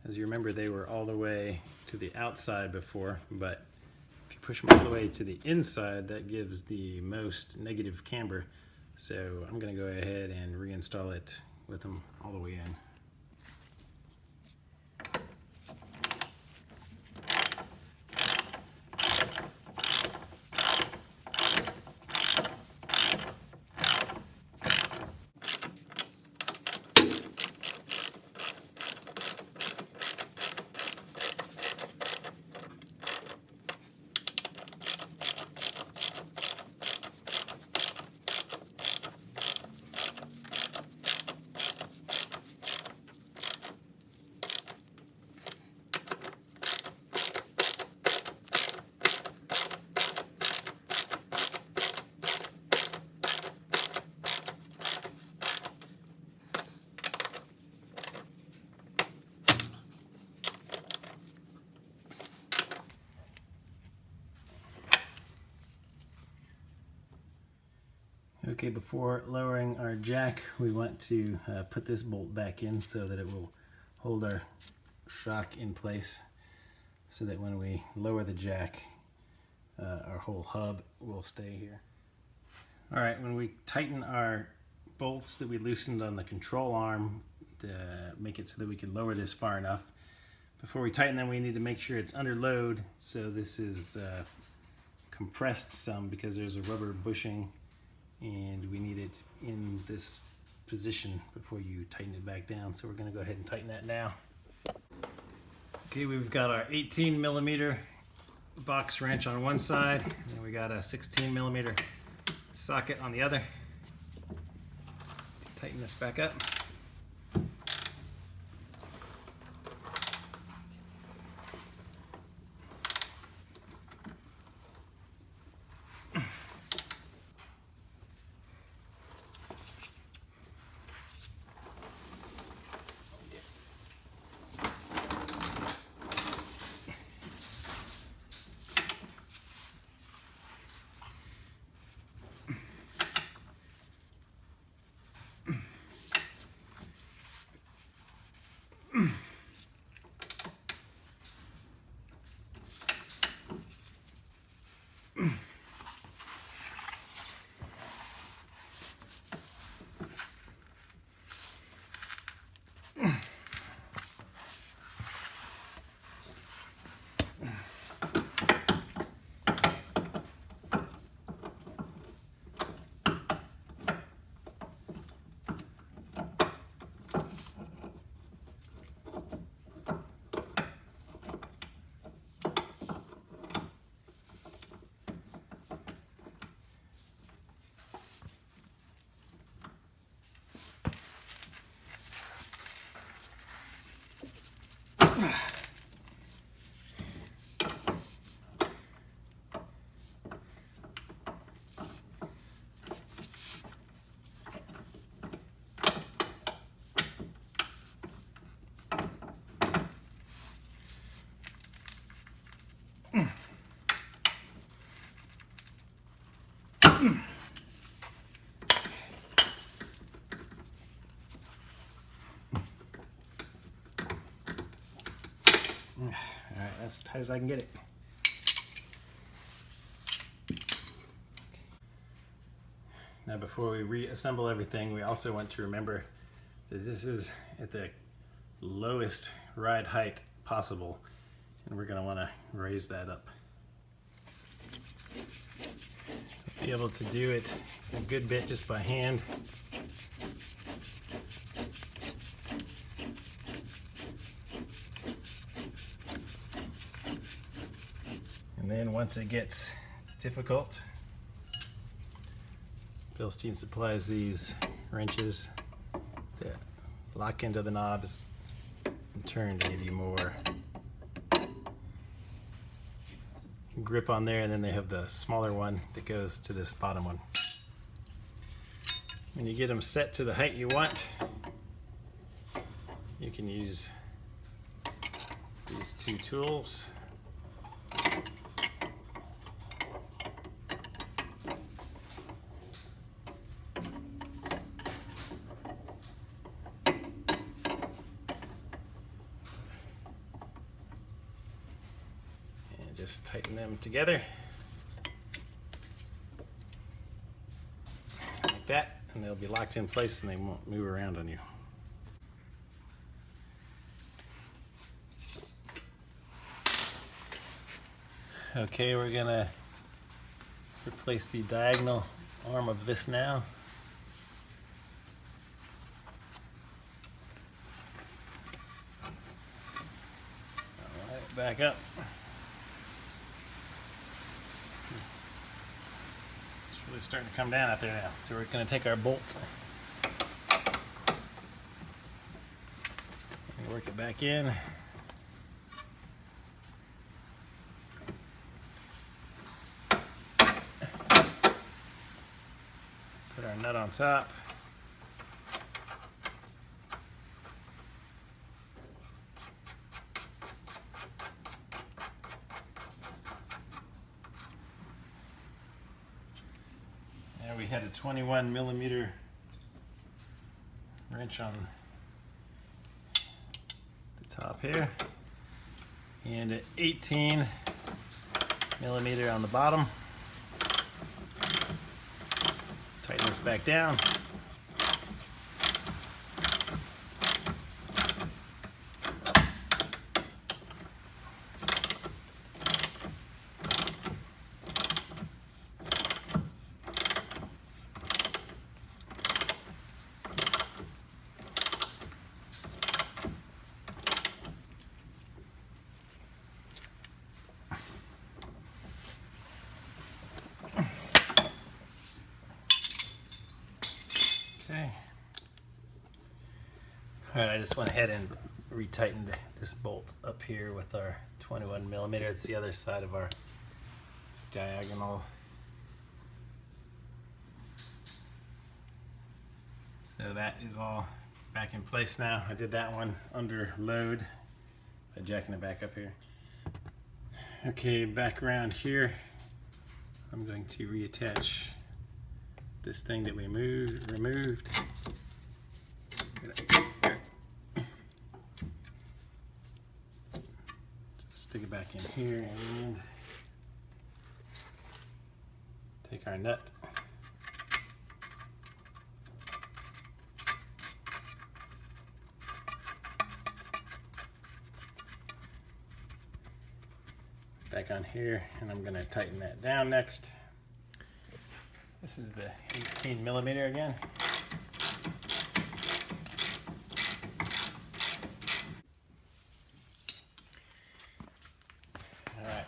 As you remember, they were all the way to the outside before, but if you push them all the way to the inside, that gives the most negative camber. So I'm going to go ahead and reinstall it with them all the way in. Okay, before lowering our jack, we want to put this bolt back in so that it will hold our shock in place, so that when we lower the jack, our whole hub will stay here. All right, when we tighten our bolts that we loosened on the control arm to make it so that we can lower this far enough, before we tighten them, we need to make sure it's under load. So this is compressed some because there's a rubber bushing, and we need it in this position before you tighten it back down. So we're going to go ahead and tighten that now. Okay, we've got our 18 millimeter box wrench on one side, and we got a 16 millimeter socket on the other. Tighten this back up. All right, that's as tight as I can get it. Now, before we reassemble everything, we also want to remember that this is at the lowest ride height possible, and we're going to want to raise that up. Be able to do it a good bit just by hand. And then once it gets difficult, Bilstein supplies these wrenches that lock into the knobs and turn to give you more grip on there, and then they have the smaller one that goes to this bottom one. When you get them set to the height you want, you can use these two tools. Just tighten them together like that, and they'll be locked in place and they won't move around on you. Okay, we're gonna replace the diagonal arm of this now. All right, back up. Really starting to come down out there now. So we're going to take our bolt and work it back in. Put our nut on top. had a 21 millimeter wrench on the top here and an 18 millimeter on the bottom. Tighten this back down. Okay. All right, I just went ahead and retightened this bolt up here with our 21 millimeter. It's the other side of our diagonal. So that is all back in place now. I did that one under load by jacking it back up here. Okay, back around here, I'm going to reattach this thing that we removed. Just stick it back in here and take our nut. Back on here, and I'm going to tighten that down next. This is the 18 millimeter again. All right,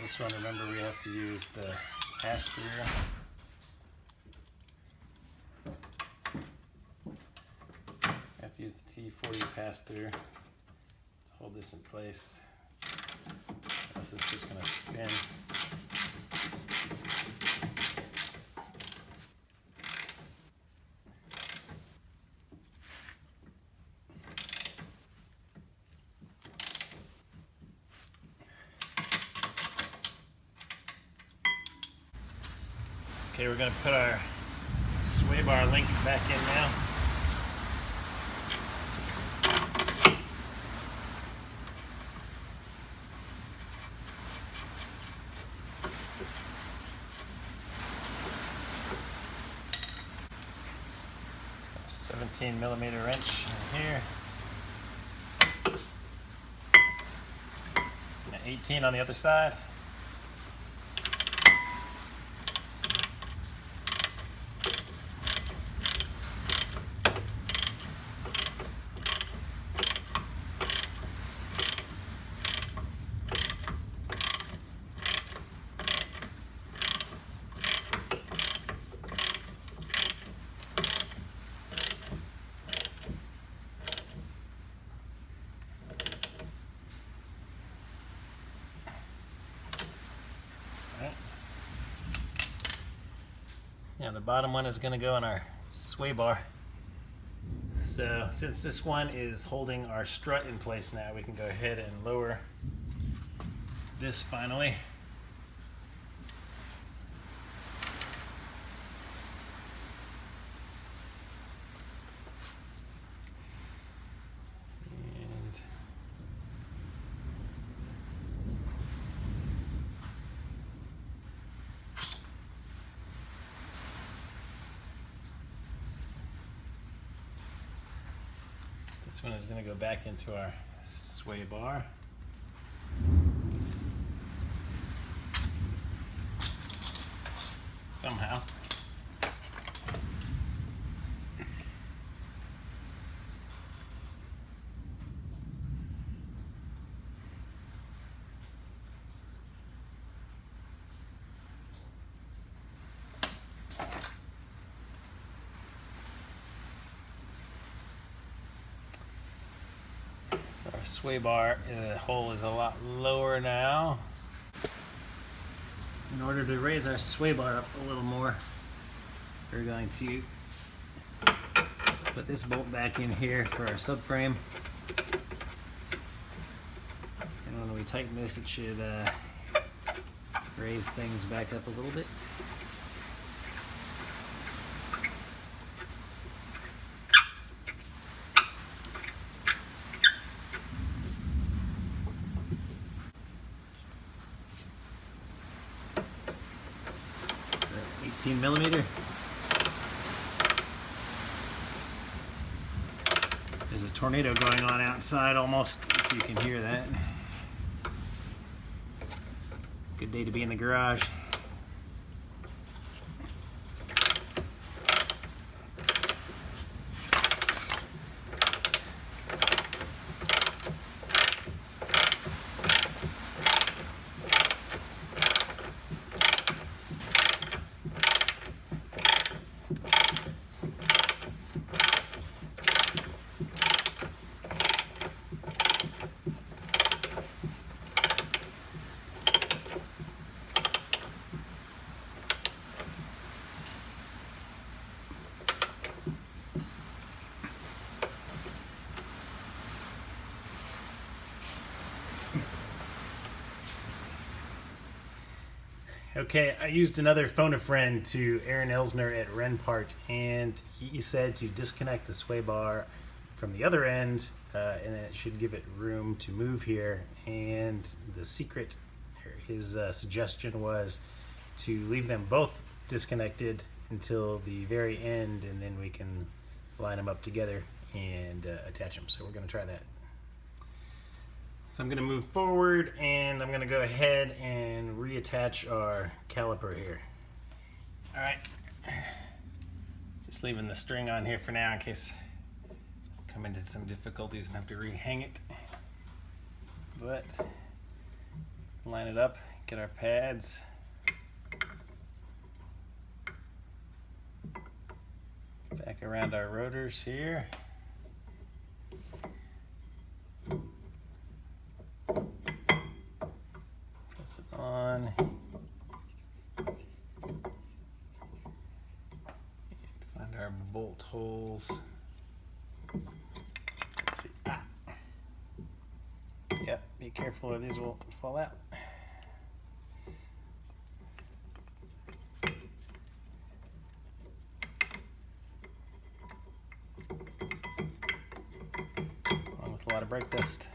this one, remember we have to use the pass-through. We have to use the T40 pass-through to hold this in place. Else it's just going to spin. Okay, we're going to put our sway bar link back in now. A 17 millimeter wrench in here. And an 18 on the other side. Yeah, the bottom one is going to go on our sway bar. So since this one is holding our strut in place now, we can go ahead and lower this finally. And this one is going to go back into our sway bar. Somehow. So our sway bar hole is a lot lower now. In order to raise our sway bar up a little more, we're going to put this bolt back in here for our subframe. And when we tighten this, it should raise things back up a little bit. 18 millimeter. There's a tornado going on outside almost, if you can hear that. Good day to be in the garage. Okay, I used another phone a friend to Aaron Elsner at Renpart, and he said to disconnect the sway bar from the other end, and it should give it room to move here. And the secret, his suggestion was to leave them both disconnected until the very end, and then we can line them up together and attach them. So we're going to try that. So I'm going to move forward, and I'm going to go ahead and reattach our caliper here. All right, just leaving the string on here for now in case I come into some difficulties and have to rehang it. But line it up, get our pads. Back around our rotors here. On. Find our bolt holes. Let's see. Ah. Yep, be careful or these will fall out. Along with a lot of brake dust.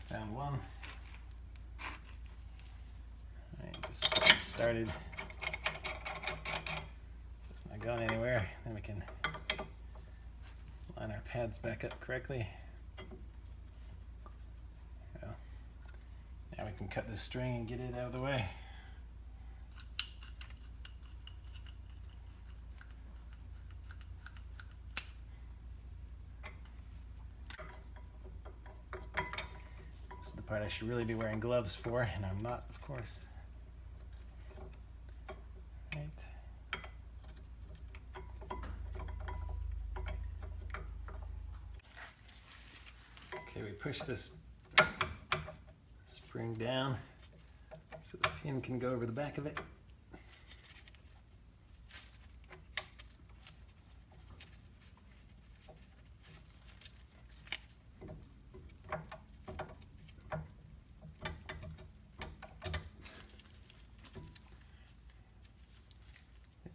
Found one. All right, just get started. It's not going anywhere. Then we can line our pads back up correctly. Well, now we can cut this string and get it out of the way. This is the part I should really be wearing gloves for, and I'm not, of course. Right. Okay, we push this spring down so the pin can go over the back of it.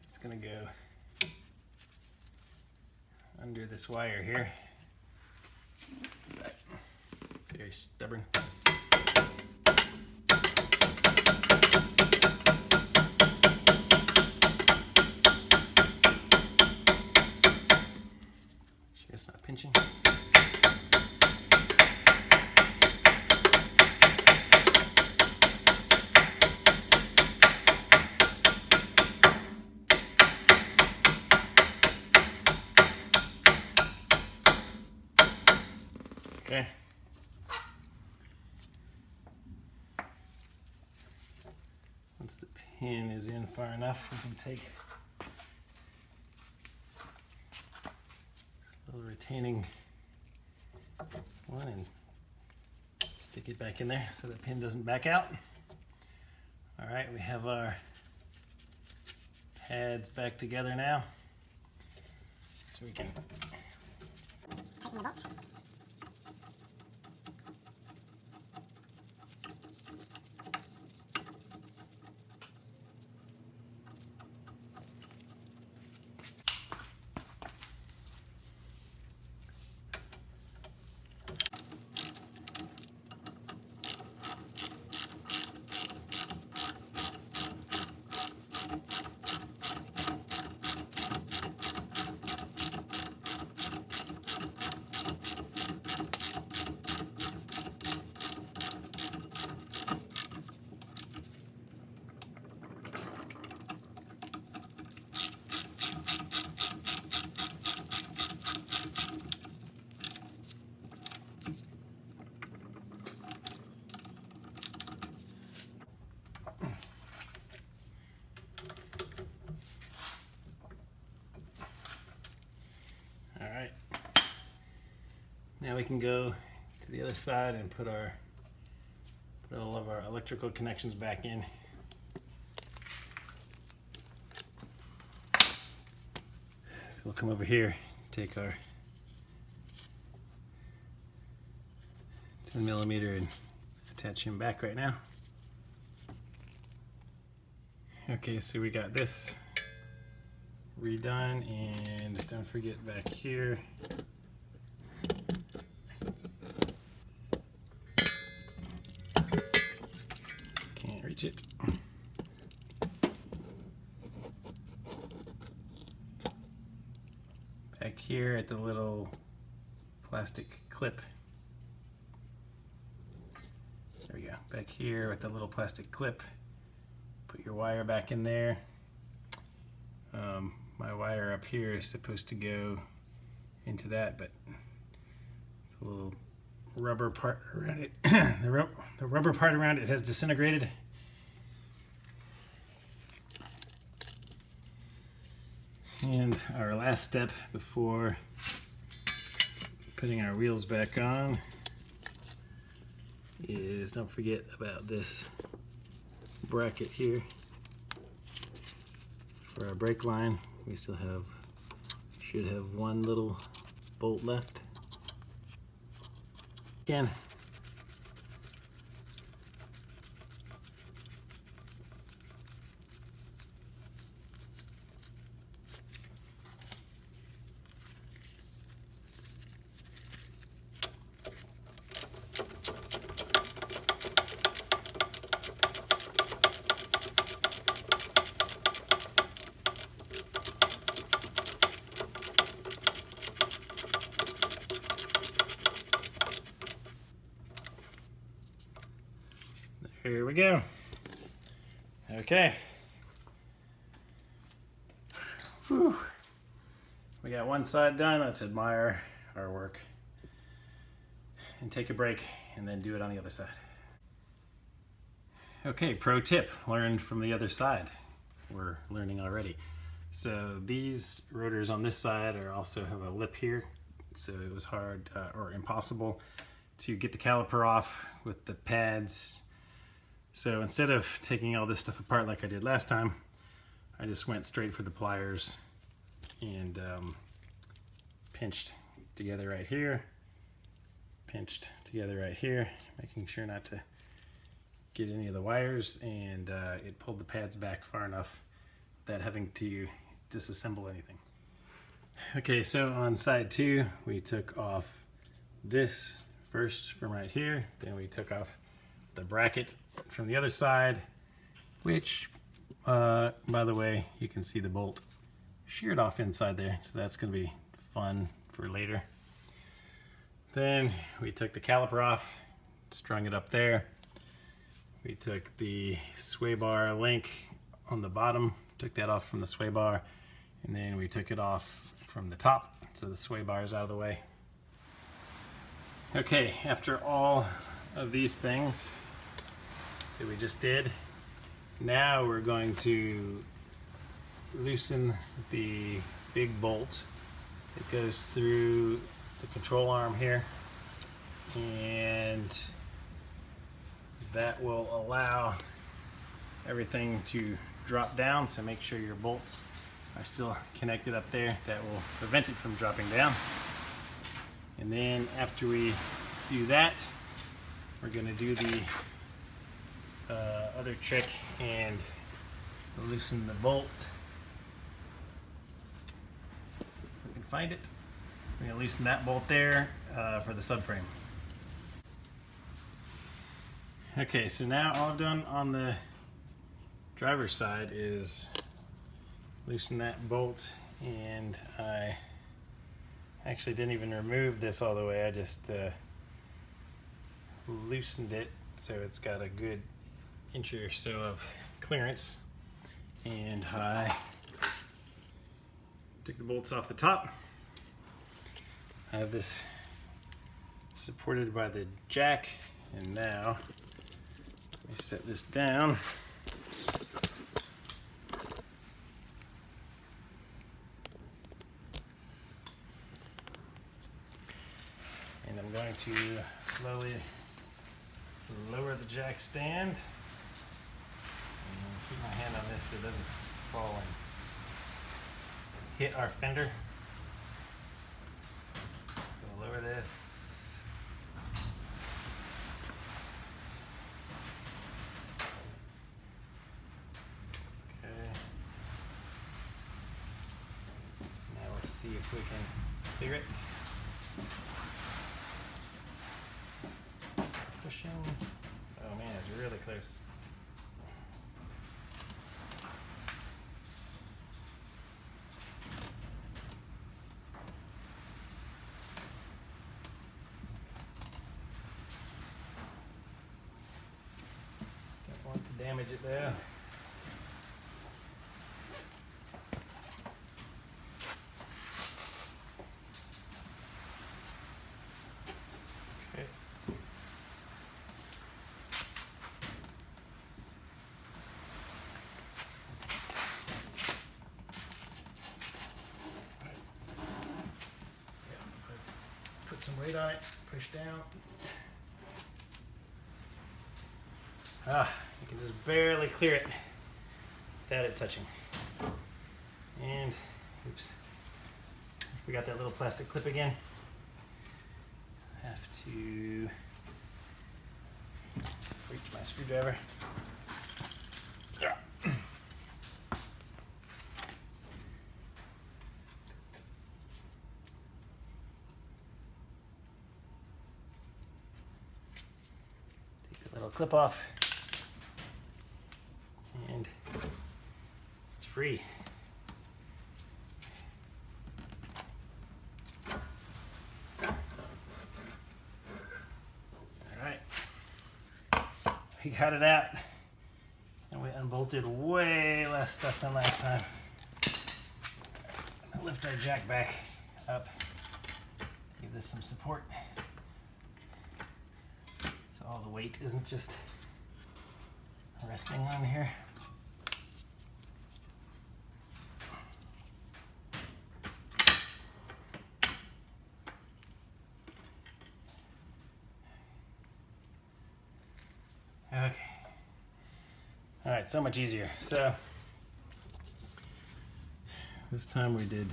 It's going to go under this wire here. But it's very stubborn. Sure it's not pinching. Okay. pin is in far enough, we can take a little retaining one and stick it back in there so the pin doesn't back out. All right, we have our pads back together now. So we can Tighten the bolts. All right. Now we can go to the other side and put all of our electrical connections back in. So we'll come over here, take our 10mm and attach him back right now. Okay, so we got this redone, and don't forget back here can't reach it. Back here at the little plastic clip, there we go, back here with the little plastic clip, put your wire back in there. My wire up here is supposed to go into that, but the little rubber part around it, the rubber part around it has disintegrated. And our last step before putting our wheels back on is, don't forget about this bracket here for our brake line. We still should have one little bolt left. Again, here we go. Okay. Whew. We got one side done. Let's admire our work and take a break and then do it on the other side. Okay, pro tip, learn from the other side. We're learning already. So these rotors on this side also have a lip here. So it was hard or impossible to get the caliper off with the pads. So instead of taking all this stuff apart like I did last time, I just went straight for the pliers and pinched together right here, pinched together right here, making sure not to get any of the wires, and it pulled the pads back far enough without having to disassemble anything. Okay, so on side 2, we took off this first from right here, then we took off the bracket from the other side, which by the way, you can see the bolt sheared off inside there, so that's going to be fun for later. Then we took the caliper off, strung it up there. We took the sway bar link on the bottom, took that off from the sway bar, and then we took it off from the top, so the sway bar is out of the way. Okay, after all of these things that we just did, Now we're going to loosen the big bolt that goes through the control arm here, and that will allow everything to drop down, so make sure your bolts are still connected up there. That will prevent it from dropping down. And then after we do that, we're going to do the other trick and loosen the bolt. If we can find it. We're going to loosen that bolt there for the subframe. Okay, so now all I've done on the driver's side is loosen that bolt, and I actually didn't even remove this all the way. I just loosened it so it's got a good inch or so of clearance, and I took the bolts off the top. I have this supported by the jack, and now let me set this down. And I'm going to slowly lower the jack stand and keep my hand on this so it doesn't fall and hit our fender. So lower this. Okay. Now let's see if we can clear it. Pushing. Oh man, it's really close. Don't want to damage it there. Okay. Put some weight on it, push down. You can just barely clear it without it touching. And, oops, we got that little plastic clip again. Have to reach my screwdriver. Take the little clip off, and it's free. We got it out, and we unbolted way less stuff than last time. I'll lift our jack back up, give this some support, so all the weight isn't just resting on here. Okay. All right, so much easier. So this time we did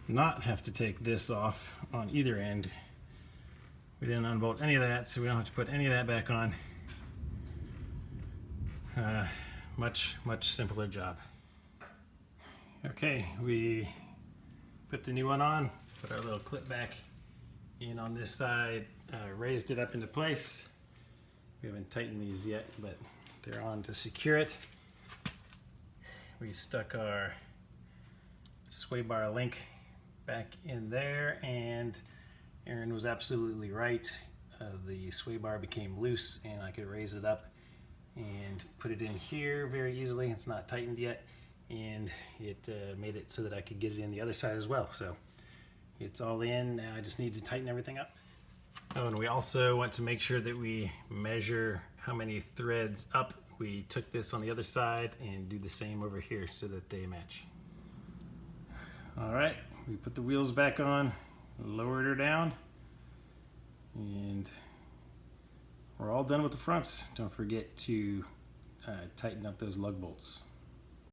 not have to take this off on either end. We didn't unbolt any of that, so we don't have to put any of that back on. Much simpler job. Okay, we put the new one on, put our little clip back in on this side, raised it up into place. We haven't tightened these yet, but they're on to secure it. We stuck our sway bar link back in there, and Aaron was absolutely right. The sway bar became loose, and I could raise it up and put it in here very easily. It's not tightened yet, and it made it so that I could get it in the other side as well. So it's all in. Now I just need to tighten everything up. Oh, and we also want to make sure that we measure how many threads up we took this on the other side and do the same over here so that they match. All right, we put the wheels back on, lowered her down, and we're all done with the fronts. Don't forget to tighten up those lug bolts.